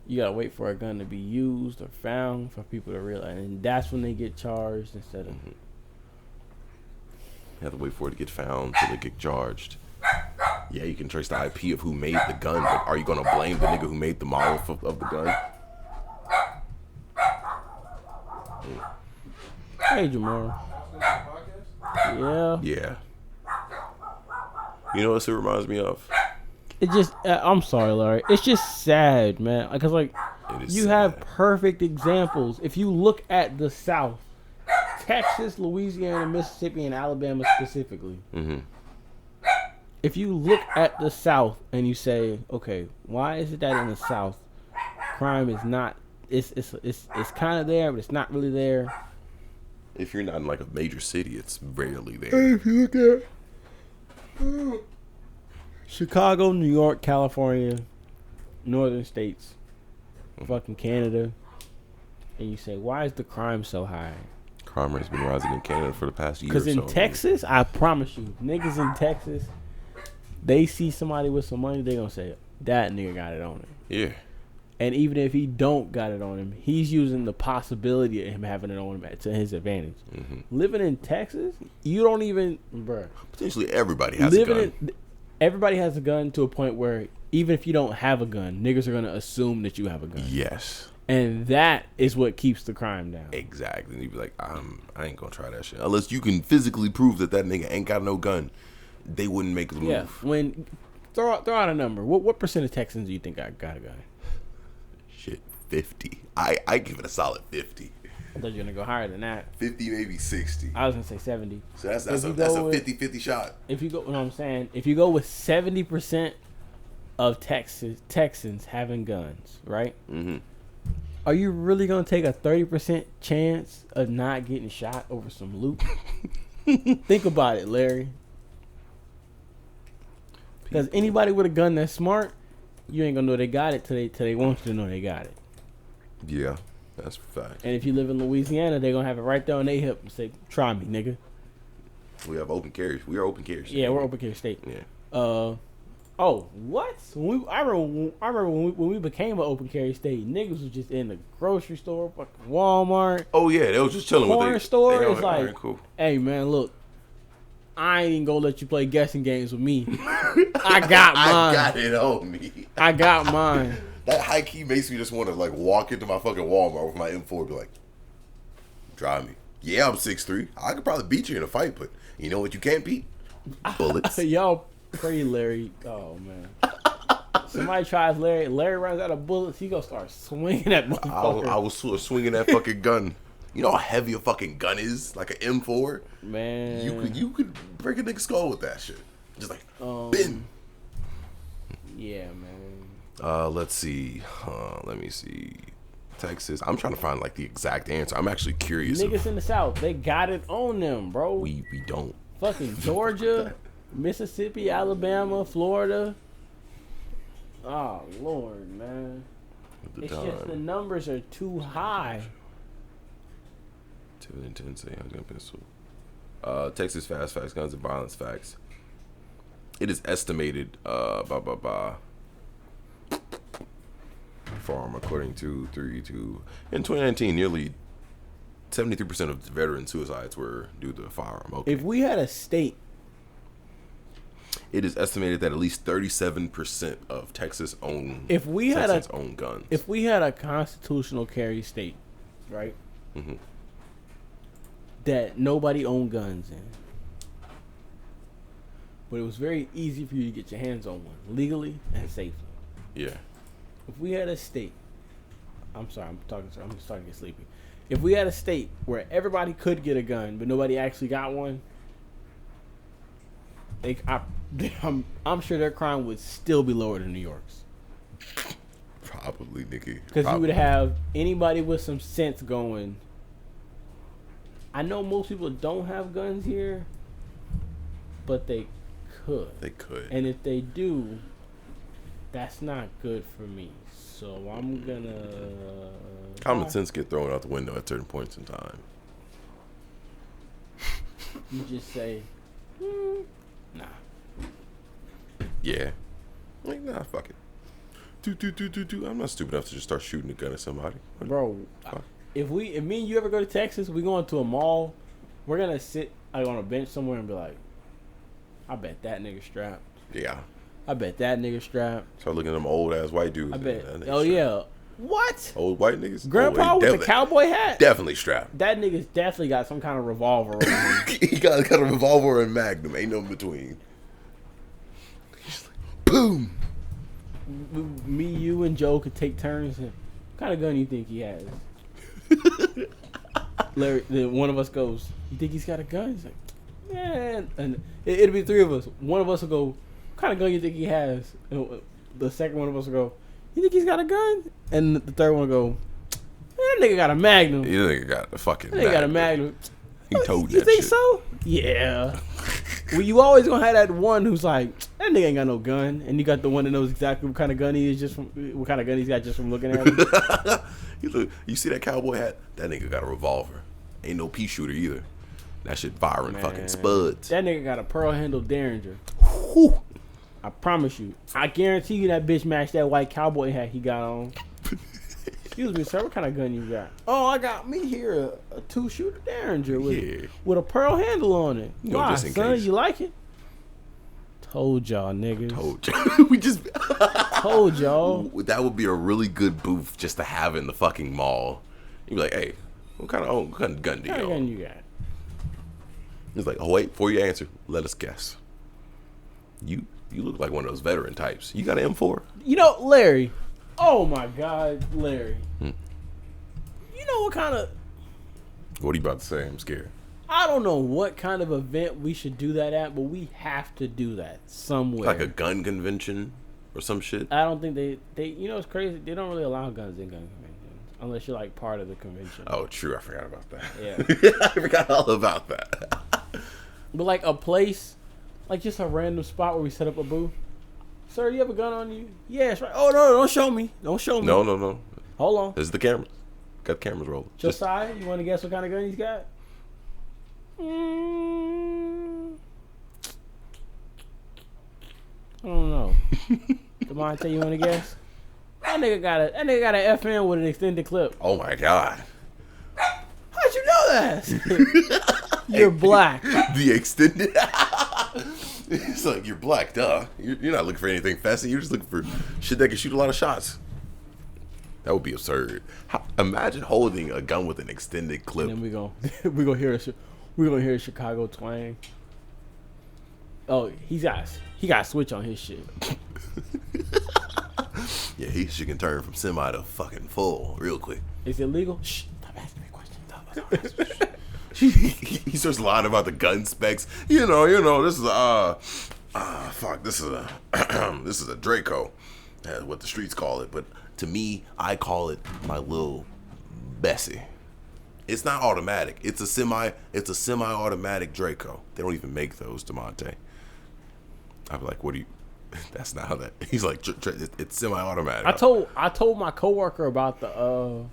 you gotta wait for a gun to be used or found for people to realize. And that's when they get charged instead of. You have to wait for it to get found till they get charged. Yeah, you can trace the IP of who made the gun, but are you gonna blame the nigga who made the model of the gun? Hey, Jamar. Yeah. Yeah. You know what it reminds me of? It just, I'm sorry, Larry. It's just sad, man. Because, like, you have perfect examples. If you look at the South, Texas, Louisiana, Mississippi, and Alabama specifically. Mm-hmm. If you look at the South and you say, okay, why is it that in the South crime is not. It's kind of there, but it's not really there. If you're not in like a major city, it's rarely there. If you look at Chicago, New York, California, northern states, fucking Canada, and you say, why is the crime so high? Crime rate's been rising in Canada for the past year. Because in Texas, I promise you, niggas in Texas, they see somebody with some money, they gonna say, that nigga got it on him. Yeah. And even if he don't got it on him, he's using the possibility of him having it on him to his advantage. Mm-hmm. Living in Texas, you don't even, bruh. Potentially everybody has a gun. Everybody has a gun to a point where even if you don't have a gun, niggas are going to assume that you have a gun. Yes. And that is what keeps the crime down. Exactly. And you'd be like, I ain't going to try that shit. Unless you can physically prove that nigga ain't got no gun, they wouldn't make the move. Yeah. Throw out a number. What percent of Texans do you think got a gun? Shit, 50. I give it a solid 50. I thought you were going to go higher than that. 50, maybe 60. I was going to say 70. So that's a 50-50 shot. If you go, you know what I'm saying? If you go with 70% of Texans having guns, right? Mm-hmm. Are you really going to take a 30% chance of not getting shot over some loot? Think about it, Larry. Because anybody with a gun that's smart, you ain't going to know they got it till they want you to know they got it. Yeah. That's a fact. And if you live in Louisiana, they're going to have it right there on their hip and say, try me, nigga. We have open carriers. We are open carriers. Yeah, we're open carrier state. Yeah. Oh, what? I remember when we became an open carry state, niggas was just in the grocery store, fucking Walmart. Oh, yeah. They was just chilling with corner store. It's like, right, cool. Hey, man, look. I ain't even gonna let you play guessing games with me. I got mine. I got it on me. I got mine. That high key makes me just want to like walk into my fucking Walmart with my M4 and be like, try me. Yeah, I'm 6'3". I could probably beat you in a fight, but you know what you can't beat? Bullets. Y'all pray Larry. Oh, man. Somebody tries Larry. Larry runs out of bullets. He gonna start swinging that motherfucker. I was swinging that fucking gun. You know how heavy a fucking gun is? Like an M4? Man. You could break a nigga's skull with that shit. Just like, bim. Yeah, man. Let's see. Let me see. Texas. I'm trying to find like the exact answer. I'm actually curious. Niggas in the South, they got it on them, bro. We don't. Fucking Georgia, Mississippi, Alabama, Florida. Oh, Lord, man. It's just the numbers are too high. Texas fast facts, guns and violence facts. It is estimated farm according to in 2019 nearly 73% of veteran suicides were due to a firearm. Okay. If we had a state, it is estimated that at least 37% of Texas own guns. If we had a constitutional carry state, right? Mm-hmm. That nobody owned guns in, but it was very easy for you to get your hands on one legally and safely. Yeah. If we had a state, I'm just starting to get sleepy. If we had a state where everybody could get a gun, but nobody actually got one, I'm sure their crime would still be lower than New York's. Probably, Nikki. Because you would have anybody with some sense going, I know most people don't have guns here, but they could. They could. And if they do, that's not good for me. So I'm gonna... Common sense get thrown out the window at certain points in time. You just say, nah. Yeah. Like, nah, fuck it. I'm not stupid enough to just start shooting a gun at somebody. Bro, if me and you ever go to Texas, we going to a mall, we're gonna sit like on a bench somewhere and be like, I bet that nigga strapped. Yeah. I bet that nigga strapped. Start looking at them old ass white dudes. I bet. Oh yeah. What? Old white niggas? Grandpa with the cowboy hat? Definitely strapped. That nigga's definitely got some kind of revolver over him. He got a revolver and magnum. Ain't no in between. He's like, boom. Me, you, and Joe could take turns. What kind of gun do you think he has? Larry, then one of us goes, you think he's got a gun? He's like, man. And it'll be three of us. One of us will go, what kind of gun you think he has? And the second one of us will go, You think he's got a gun? And the third one go, that nigga got a Magnum. You nigga got a fucking. That nigga got a Magnum. He told you that think shit. so? Yeah. Well, you always gonna have that one who's like, that nigga ain't got no gun, and you got the one that knows exactly what kind of gun he is just from what kind of gun he's got just from looking at him. You see that cowboy hat? That nigga got a revolver. Ain't no pea shooter either. That shit firing fucking spuds. That nigga got a pearl handle Derringer. Whew. I promise you. I guarantee you that bitch matched that white cowboy hat he got on. Excuse me, sir. What kind of gun you got? Oh, I got me here a 2-shooter Derringer with a pearl handle on it. You know, Why, just in son? case. You like it? Told y'all, niggas. Told you. We just told y'all. That would be a really good booth just to have in the fucking mall. You'd be like, hey, what kind of gun do you What kind of own? gun you got? He's like, oh wait, before you answer, let us guess. You look like one of those veteran types. You got an M4? You know, Larry. Oh my God, Larry. You know what kind of... What are you about to say? I'm scared. I don't know what kind of event we should do that at, but we have to do that somewhere. Like a gun convention or some shit? I don't think they you know, it's crazy. They don't really allow guns in gun conventions unless you're like part of the convention. Oh, true. I forgot about that. Yeah. I forgot all about that. But like a place, like just a random spot where we set up a booth. Sir, you have a gun on you? Yes, right. Oh no, don't show me. Don't show me. No. Hold on. This is the cameras. Got the cameras rolling. Josiah, you want to guess what kind of gun he's got? I don't know. Demonte, you want to guess? That nigga got an FN with an extended clip. Oh my God. How'd you know that? You're black. The extended. It's like, you're black, duh. You're not looking for anything fancy. You're just looking for shit that can shoot a lot of shots. That would be absurd. Imagine holding a gun with an extended clip. And then we gonna hear a Chicago twang. Oh, he got a switch on his shit. Yeah, he can turn from semi to fucking full real quick. Is it legal? Shh, stop asking me questions. He starts lying about the gun specs. You know, this is this is a Draco, what the streets call it. But to me, I call it my little Bessie. It's not automatic. It's a semi-automatic Draco. They don't even make those, DeMonte. I'd be like, what do you? That's not how that. He's like, it's semi-automatic. I told my coworker about the.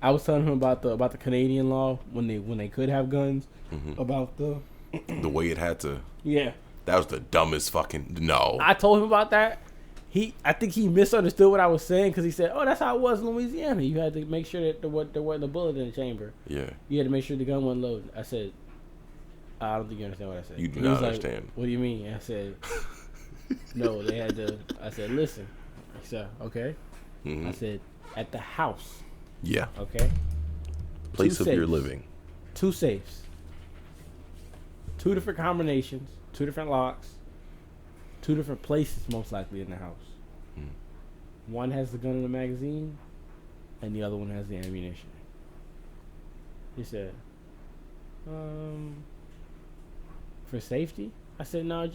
I was telling him about the Canadian law when they could have guns. Mm-hmm. About the way it had to. Yeah. That was the dumbest fucking no. I told him about that. I think he misunderstood what I was saying because he said, "Oh, that's how it was in Louisiana. You had to make sure that there wasn't a bullet in the chamber. Yeah. You had to make sure the gun wasn't loaded." I said, "I don't think you understand what I said." You do not understand. What do you mean? I said, "No, they had to." I said, "Listen." He said, "Okay." Mm-hmm. I said, "At the house." Yeah. Okay. Place of your living. 2 safes. 2 different combinations. 2 different locks. 2 different places, most likely in the house. One has the gun in the magazine, and the other one has the ammunition. He said, for safety? I said, no,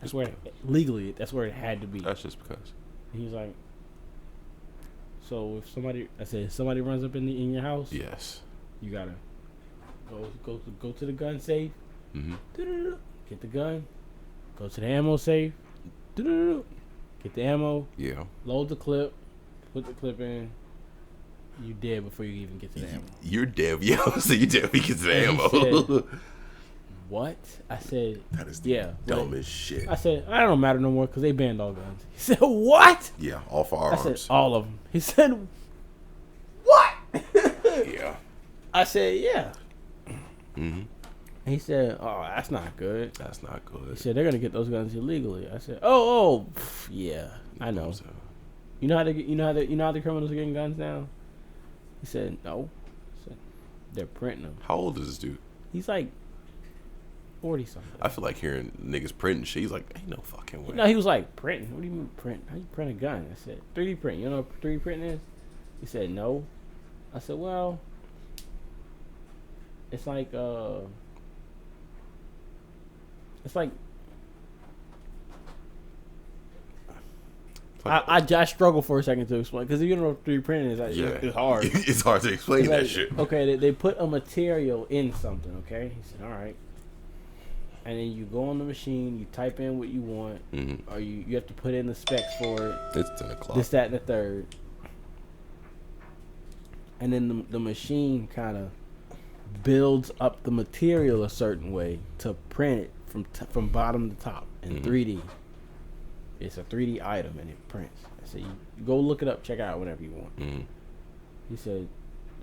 that's where legally, that's where it had to be. That's just because. And he was like, so if somebody runs up in your house, yes, you gotta go to the gun safe, get the gun, go to the ammo safe, get the ammo, load the clip, put the clip in. You dead before you even get to the ammo. You're dead, so you dead when you get to the ammo. Said, what? I said, that is the dumbest shit. I said, I don't matter no more because they banned all guns. He said, what? Yeah, all firearms. I said, all of them. He said, what? Yeah. I said, yeah. Mm-hmm. He said, oh, that's not good. That's not good. He said, they're going to get those guns illegally. I said, yeah, I know. So. You know how the criminals are getting guns now? He said, no. I said, they're printing them. How old is this dude? He's like 40-something. I feel like hearing niggas printing shit. He's like, ain't no fucking way. No, he was like, printing? What do you mean print? How you print a gun? I said, 3D print. You know what 3D printing is? He said, no. I said, well, it's like I struggle for a second to explain because you know 3D printing is it's hard. It's hard to explain that shit. Okay, they put a material in something. Okay, he said, all right, and then you go on the machine, you type in what you want, or you have to put in the specs for it. It's 10 o'clock. This, that, and the third, and then the machine kind of builds up the material a certain way to print it from bottom to top in 3D. It's a 3D item and it prints. I said, you go look it up, check it out whenever you want. He said,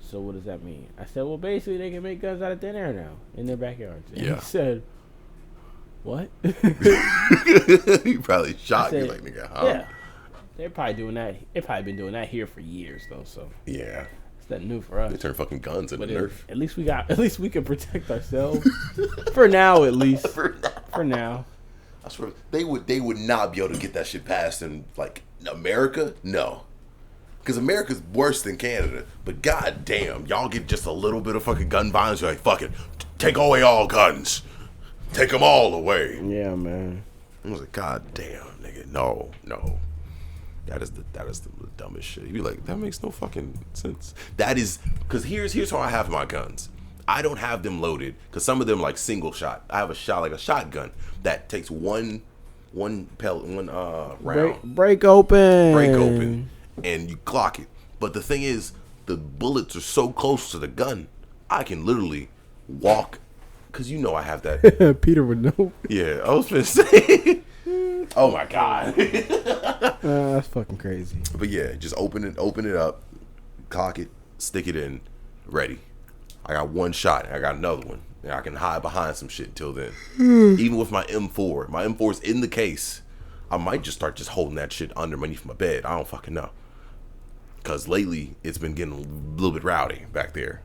so what does that mean? I said, well, basically they can make guns out of thin air now in their backyards. And he said, what? You probably shocked. You're like, nigga, huh? Yeah. They're probably doing that. They've probably been doing that here for years though. So yeah, it's nothing new for us. They turn fucking guns into Nerf. At least we can protect ourselves for now. At least for now. I swear they would not be able to get that shit passed in like America. No, because America's worse than Canada. But goddamn, y'all get just a little bit of fucking gun violence. You're like, fuck it, take away all guns, take them all away. Yeah, man. I was like, goddamn, nigga, no. That is the dumbest shit. You be like, that makes no fucking sense. That is because here's how I have my guns. I don't have them loaded because some of them like single shot. I have a shotgun that takes one pellet, round. Break open, and you clock it. But the thing is, the bullets are so close to the gun, I can literally walk. Because you know I have that. Peter would know. Yeah, I was finna say. Oh my god. That's fucking crazy. But yeah, just open it up, cock it, stick it in, ready. I got one shot. I got another one. And I can hide behind some shit until then. Even with my M4's in the case. I might just start just holding that shit underneath my bed. I don't fucking know. Because lately, it's been getting a little bit rowdy back there.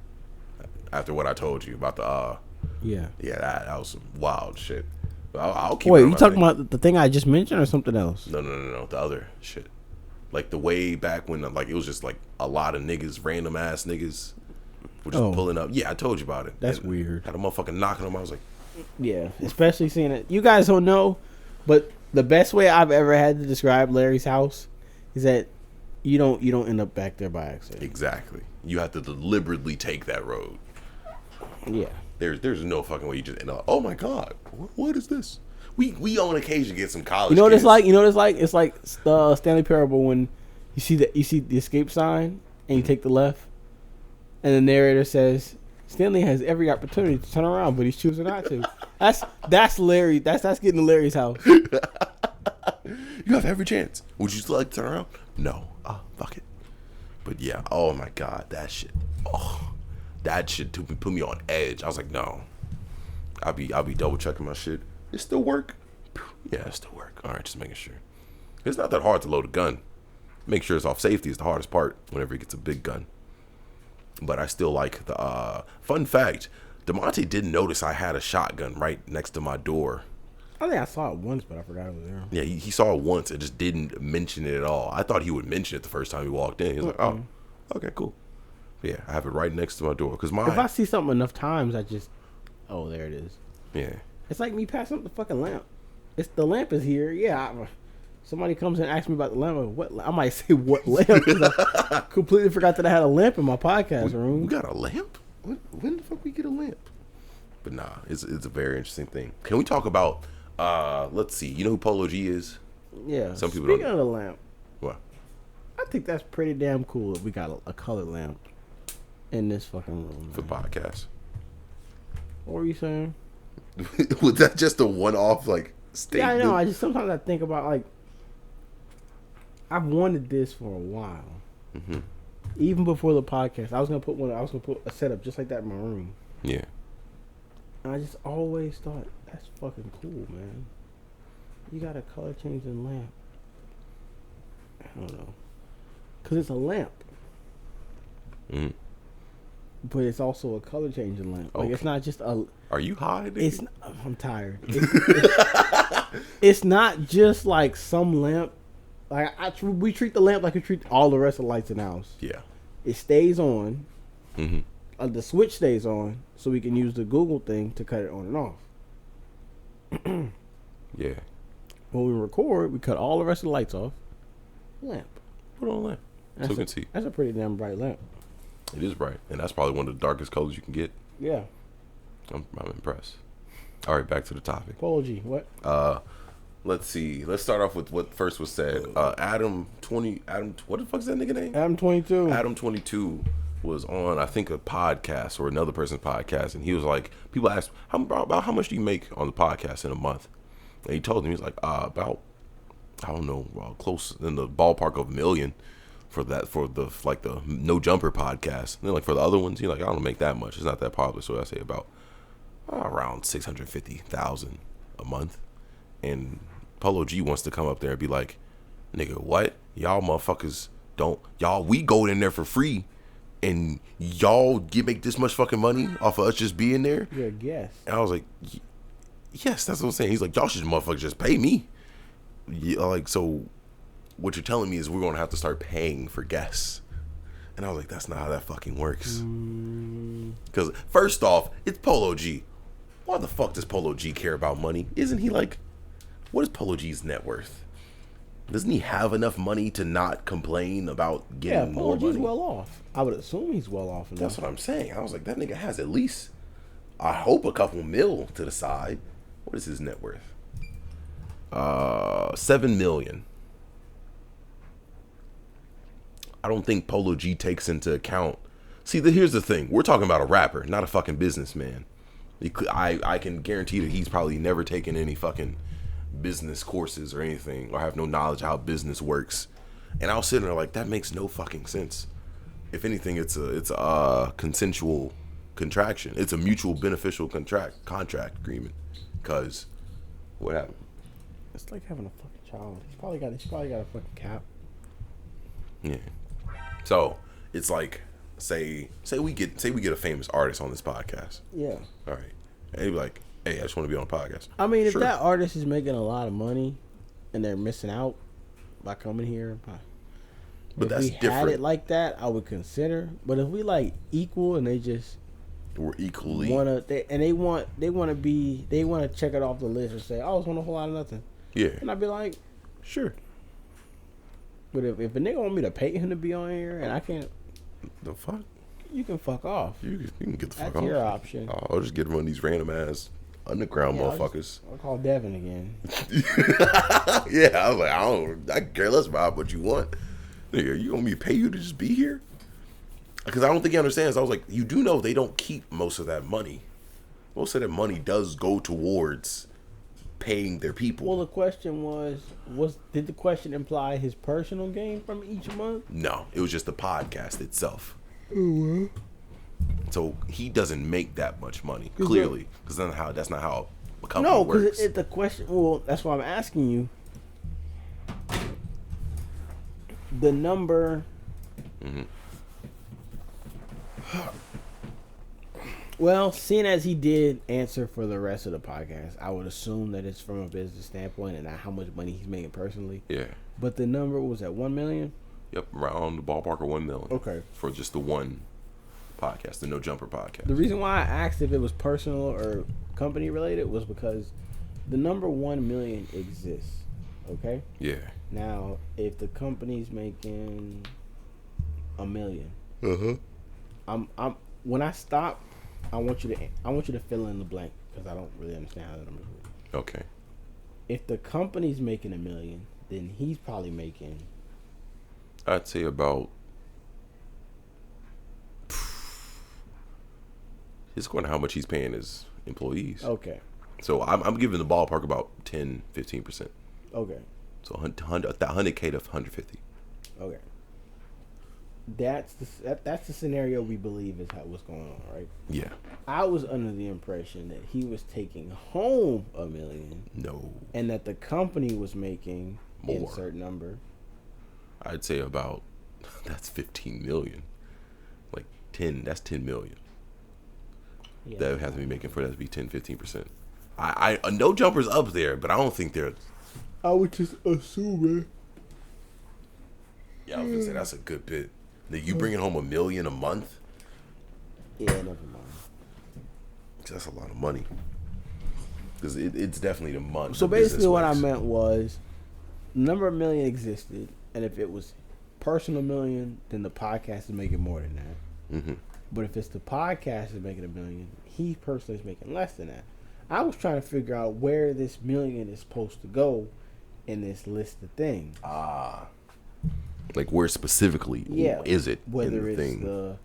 After what I told you about the, Yeah, that was some wild shit. But I'll keep Wait, you talking about the thing I just mentioned or something else? No. The other shit. Like the way back when, like, it was just like a lot of niggas, random ass niggas. We're just pulling up. Yeah, I told you about it. That's weird. Had a motherfucker knocking on. I was like, yeah, especially seeing it. You guys don't know, but the best way I've ever had to describe Larry's house is that you don't end up back there by accident. Exactly. You have to deliberately take that road. Yeah. There's no fucking way you just end up. Oh my god, what is this? We on occasion get some college. You know what kids. it's like? It's like the Stanley Parable when you see the escape sign and you take the left. And the narrator says, Stanley has every opportunity to turn around, but he's choosing not to. That's Larry. That's getting to Larry's house. You have every chance. Would you still like to turn around? No. Oh, fuck it. But yeah, oh my god, that shit. Oh, that shit put me on edge. I was like, no. I'll be double checking my shit. It still work? Yeah, it still work. All right, just making sure. It's not that hard to load a gun. Make sure it's off safety is the hardest part whenever it gets a big gun. But I still like the fun fact, DeMonte didn't notice I had a shotgun right next to my door. I think I saw it once, but I forgot it was there. Yeah, he saw it once and just didn't mention it at all. I thought he would mention it the first time he walked in. He was like, oh, okay, cool. But yeah, I have it right next to my door. If I see something enough times, I just, oh, there it is. Yeah. It's like me passing up the fucking lamp. The lamp is here. Yeah. Somebody comes and asks me about the lamp. I might say what lamp? 'Cause I completely forgot that I had a lamp in my podcast room. We got a lamp? When the fuck we get a lamp? But nah, it's a very interesting thing. Can we talk about? Let's see. You know who Polo G is? Yeah. Some people Speaking don't. of the lamp, What? I think that's pretty damn cool that we got a colored lamp in this fucking room. For podcasts. What were you saying? Was that just a one-off statement? Yeah, I know. Sometimes I think about I've wanted this for a while. Mm-hmm. Even before the podcast, I was gonna put a setup just like that in my room. Yeah. And I just always thought that's fucking cool, man. You got a color changing lamp. I don't know, cause it's a lamp, but it's also a color changing lamp. Like it's not just a. Are you high? Dude? I'm tired. It's not just like some lamp. Like we treat the lamp like we treat all the rest of the lights in the house. Yeah. It stays on. Mm-hmm. The switch stays on, so we can use the Google thing to cut it on and off. Yeah. When we record, we cut all the rest of the lights off. Lamp. Put on a lamp so you can see. That's a pretty damn bright lamp. It is bright, and that's probably one of the darkest colors you can get. Yeah. I'm impressed. All right, back to the topic. Polo G, what? Let's see. Let's start off with what first was said. Adam, what the fuck's that nigga name? Adam 22. Adam 22 was on, I think, a podcast or another person's podcast, and he was like, people asked about how much do you make on the podcast in a month, and he told them, he's like, about, I don't know, close in the ballpark of $1 million for the No Jumper podcast. And then like for the other ones, he's like, I don't make that much. It's not that popular, so I say about around 650,000 a month. And Polo G wants to come up there and be like, nigga, what? Y'all motherfuckers we go in there for free, and y'all make this much fucking money off of us just being there? You're a guest. And I was like, yes, that's what I'm saying. He's like, y'all should motherfuckers just pay me. Yeah, like, so what you're telling me is we're going to have to start paying for guests. And I was like, that's not how that fucking works. Because first off, it's Polo G. Why the fuck does Polo G care about money? Isn't he like, what is Polo G's net worth? Doesn't he have enough money to not complain about getting more money? Polo G's well off. I would assume he's well off. That's what I'm saying. I was like, that nigga has at least, I hope, a couple mil to the side. What is his net worth? $7 million. I don't think Polo G takes into account. See, here's the thing. We're talking about a rapper, not a fucking businessman. I can guarantee that he's probably never taken any fucking business courses or anything, or have no knowledge of how business works. And I was sitting there like, that makes no fucking sense. If anything, it's a consensual contraction. It's a mutual beneficial contract agreement. Cause what happened? It's like having a fucking child. He's probably got a fucking cap. Yeah. So it's like, say we get a famous artist on this podcast. Yeah. All right. And he'd be like, hey, I just want to be on a podcast. I mean, if Sure. that artist is making a lot of money and they're missing out by coming here, But if that's we different. had it like that, I would consider. But if we like equal and they just We're equally want to check it off the list and say, oh, it's on a whole lot of nothing. Yeah. And I'd be like, Sure. but if a nigga want me to pay him to be on here and I can't, The fuck? you can fuck off. You can get the fuck That's off. your option. I'll just get one of these random ass underground motherfuckers. I'll call Devin again. Yeah, I was like, I care less about what you want. Nigga, you want me to pay you to just be here? Because I don't think he understands. I was like, you do know they don't keep most of that money. Most of that money does go towards paying their people. Well, the question did the question imply his personal gain from each month? No, it was just the podcast itself. Oh, So he doesn't make that much money, clearly, because that's not how a company no, works. because the question. Well, that's why I'm asking you. The number. Mm-hmm. Well, seeing as he did answer for the rest of the podcast, I would assume that it's from a business standpoint and not how much money he's making personally. Yeah. But the number was at 1 million. Yep, around the ballpark of 1 million. Okay. For just the one podcast, the No Jumper podcast. The reason why I asked if it was personal or company related was because the number 1 million exists. Okay. Yeah. Now, if the company's making $1 million, I'm when I stop, I want you to fill in the blank because I don't really understand how the numbers work. Okay. If the company's making $1 million, then he's probably making. I'd say about. It's going to how much he's paying his employees. Okay. So I'm giving the ballpark about 10-15%. Okay. So 100K to 150. Okay. That's the scenario we believe is what's going on, right? Yeah. I was under the impression that he was taking home $1 million. No. And that the company was making More. insert number. I'd say about that's 15 million. Like 10. That's 10 million. Yeah. That would have to be making for that to be 10-15%. I No Jumper's up there, but I don't think they're. I would just assume it. Yeah, I was gonna say that's a good bit. That you bringing home $1 million a month? Yeah, never mind. That's a lot of money. Because it's definitely the month. So basically, what I meant was, the number $1 million existed, And if it was personal million, then the podcast is making more than that. Mm-hmm. But if it's the podcast is making $1 million, he personally is making less than that. I was trying to figure out where this million is supposed to go in this list of things. Like where specifically is it whether in the it's thing?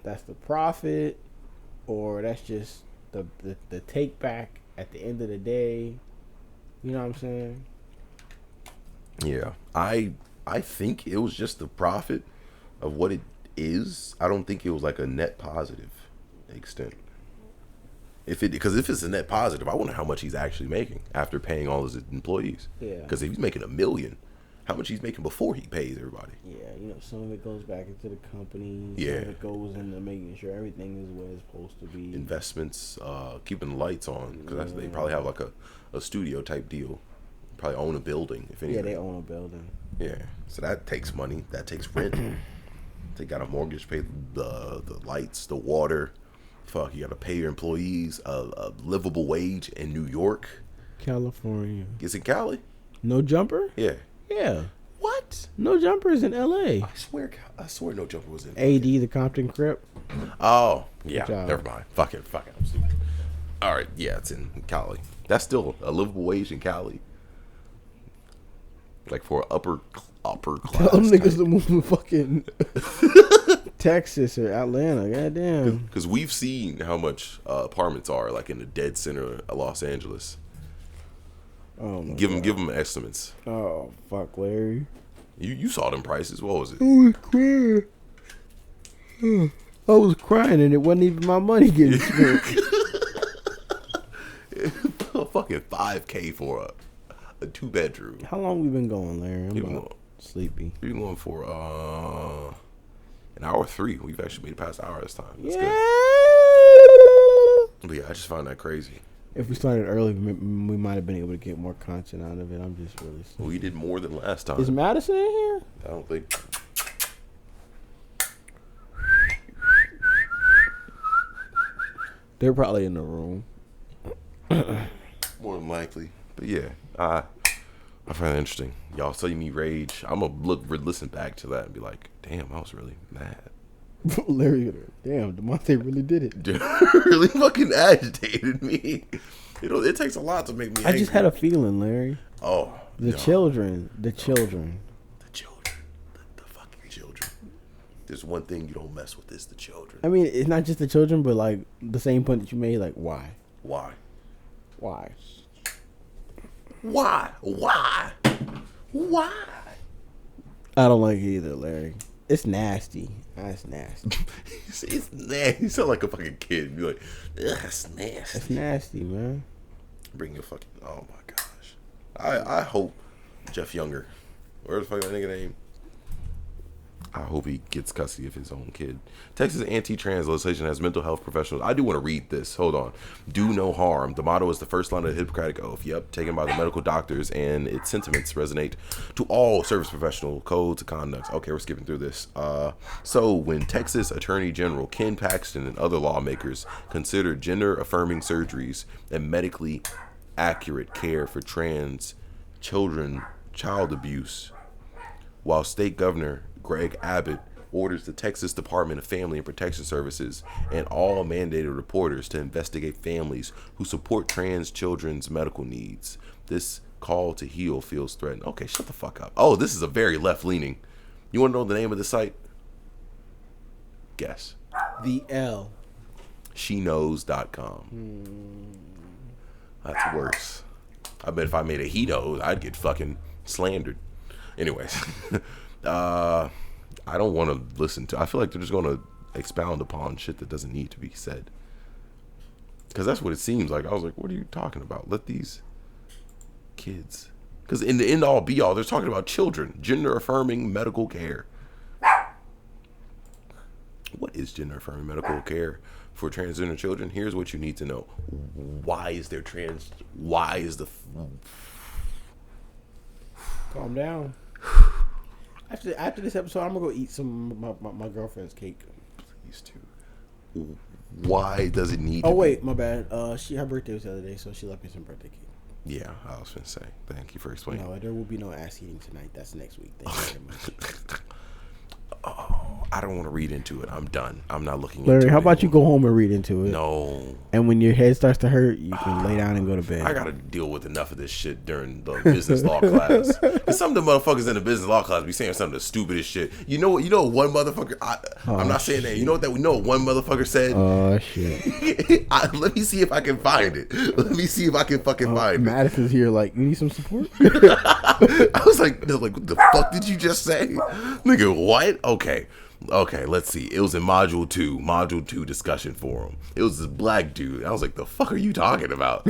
That's the profit, or that's just the take back at the end of the day. You know what I'm saying? Yeah, I think it was just the profit of what it is. I don't think it was like a net positive extent. Because if it's a net positive, I wonder how much he's actually making after paying all his employees. Yeah. Because if he's making $1 million, how much he's making before he pays everybody? Yeah, some of it goes back into the company. Yeah. Some of it goes into making sure everything is where it's supposed to be. Investments, keeping the lights on, because they probably have like a studio type deal. Probably own a building, if anything. Yeah, they own a building. Yeah, so that takes money. That takes rent. They got a mortgage, pay the lights, the water. Fuck, you got to pay your employees a livable wage in New York. California. Is it Cali? No Jumper? Yeah. Yeah. What? No Jumper is in L.A. I swear No Jumper was in AD, the Compton Crip. Oh, yeah. Never mind. Fuck it. I'm stupid. All right. Yeah, it's in Cali. That's still a livable wage in Cali. Like for upper class. Tell them niggas to move to fucking Texas or Atlanta. Goddamn. Because we've seen how much apartments are like in the dead center of Los Angeles. Oh my Give them estimates. Oh fuck, Larry. You saw them prices. What was it? I was crying. I was crying, and it wasn't even my money getting spent. Fucking $5,000 for a 2-bedroom. How long we been going, Larry? I'm sleepy. We've been going for an hour 3. We've actually made it past an hour this time. That's good. But yeah, I just found that crazy. If we started early, we might have been able to get more content out of it. I'm just really sleepy. We did more than last time. Is Madison in here? I don't think. They're probably in the room. More than likely. But yeah, I find it interesting. Y'all see me rage. I'm going to listen back to that and be like, damn, I was really mad. Larry, damn, DeMonte really did it. Dude, really fucking agitated me. It takes a lot to make me angry. I just had a feeling, Larry. Oh. The children. The fucking children. There's one thing you don't mess with, is the children. I mean, it's not just the children, but like the same point that you made, like why? Why? I don't like it either, Larry. It's nasty. That's nasty. It's nasty. You sound like a fucking kid. You're like, that's nasty. It's nasty, man. Bring your fucking. Oh my gosh. I hope Jeff Younger, where's the fuck that nigga name? I hope he gets custody of his own kid. Texas anti-trans legislation has mental health professionals. I do want to read this. Hold on. Do no harm. The motto is the first line of the Hippocratic Oath. Yep, taken by the medical doctors, and its sentiments resonate to all service professional codes of conduct. Okay, we're skipping through this. So when Texas Attorney General Ken Paxton and other lawmakers considered gender-affirming surgeries and medically accurate care for trans children, child abuse, while state governor Greg Abbott orders the Texas Department of Family and Protection Services and all mandated reporters to investigate families who support trans children's medical needs. This call to heal feels threatened. Okay, shut the fuck up. Oh, this is a very left-leaning. You want to know the name of the site? Guess. The L. SheKnows.com. That's worse. I bet if I made a he knows, I'd get fucking slandered. Anyways. I don't want to listen to. I feel like they're just going to expound upon shit that doesn't need to be said. Because that's what it seems like. I was like, what are you talking about? Let these kids. Because in the end all be all, they're talking about children. Gender affirming medical care. What is gender affirming medical care for transgender children? Here's what you need to know. Why is there trans? Why is the. Calm down. After this episode, I'm gonna go eat some of my girlfriend's cake. Please do. Why does it need? Oh wait, my bad. Her birthday was the other day, so she left me some birthday cake. Yeah, I was gonna say. Thank you for explaining. No, there will be no ass eating tonight. That's next week. Thank you very much. Oh, I don't want to read into it. I'm done. I'm not looking Larry, into it. how about you go home and read into it? No. And when your head starts to hurt, you can lay down and go to bed. I gotta deal with enough of this shit during the business law class. Cause some of the motherfuckers in the business law class be saying some of the stupidest shit. You know one motherfucker. I'm not saying that. You know what one motherfucker said. Oh shit. Let me see if I can find it. Let me see if I can fucking find it. Madison's here. Like, you need some support. I was like, what the fuck did you just say, nigga? What? Okay, let's see. It was in module 2 discussion forum. It was this black dude. I was like, the fuck are you talking about?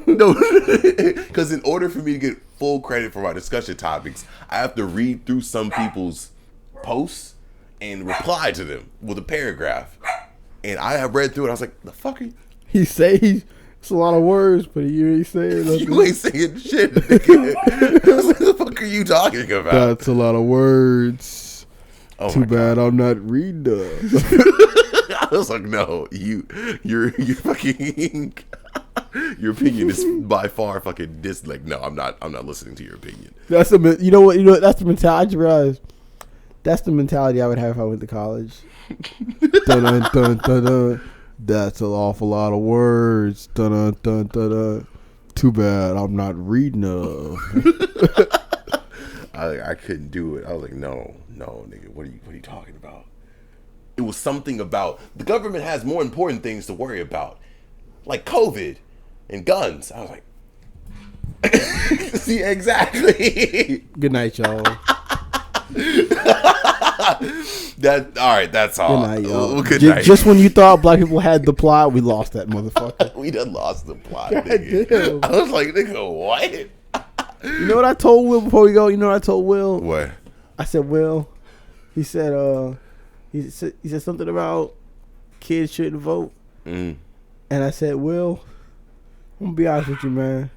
No, because in order for me to get full credit for my discussion topics, I have to read through some people's posts and reply to them with a paragraph. And I have read through it. I was like, the fuck are you? It's a lot of words, but you ain't saying nothing. You ain't saying shit, nigga. I was like, the fuck are you talking about? That's a lot of words. Oh Too bad I'm not reading them. I was like, no, you're fucking your opinion is by far fucking no, I'm not listening to your opinion. That's you know what that's the mentality. I realize that's the mentality I would have if I went to college. Dun, dun, dun, dun, dun. That's an awful lot of words. Dun, dun, dun, dun, dun. Too bad I'm not reading them. I couldn't do it. I was like, no, nigga, what are you talking about? It was something about the government has more important things to worry about, like COVID and guns. I was like, see, exactly. Good night, y'all. All right, that's all. Good night, y'all. Good night. Just when you thought black people had the plot, we lost that motherfucker. We done lost the plot. God nigga. damn. I was like, nigga, what? You know what I told Will before we go? You know what I told Will? What? I said, Will, he said something about kids shouldn't vote. And I said, Will, I'm going to be honest with you, man.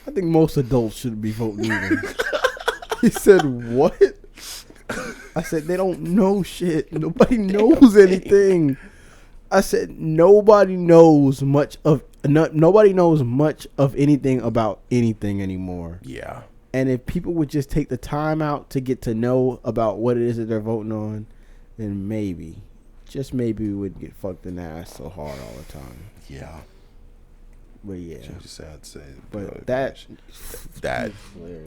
I think most adults shouldn't be voting either. He said, what? I said, they don't know shit. Nobody knows anything. I said, nobody knows much of anything about anything anymore. Yeah. And if people would just take the time out to get to know about what it is that they're voting on, then maybe, just maybe, we wouldn't get fucked in the ass so hard all the time. Yeah. But yeah. Just sad to say. But that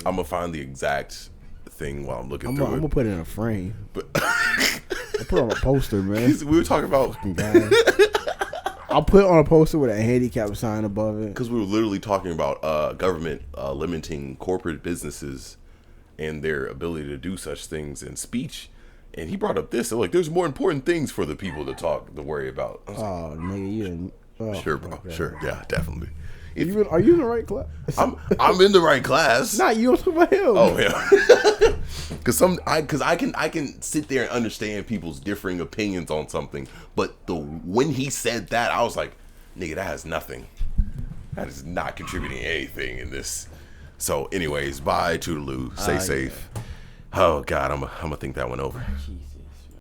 I'm gonna find the exact thing while I'm looking through it. I'm gonna put it in a frame. But I'll put it on a poster, man. We were talking about. I'll put it on a poster with a handicap sign above it. Because we were literally talking about government limiting corporate businesses and their ability to do such things in speech. And he brought up this. So like, there's more important things for the people to worry about. Oh, nigga, you didn't. Oh, sure, bro. Okay. Sure. Yeah, definitely. Are you in the right class? I'm in the right class. Not you. I'm talking about him. Oh yeah. Because I can sit there and understand people's differing opinions on something, but when he said that, I was like, nigga, that has nothing. That is not contributing anything in this. So, anyways, bye, toodaloo. Stay safe. Yeah. Oh God, I'm gonna think that one over. Jesus.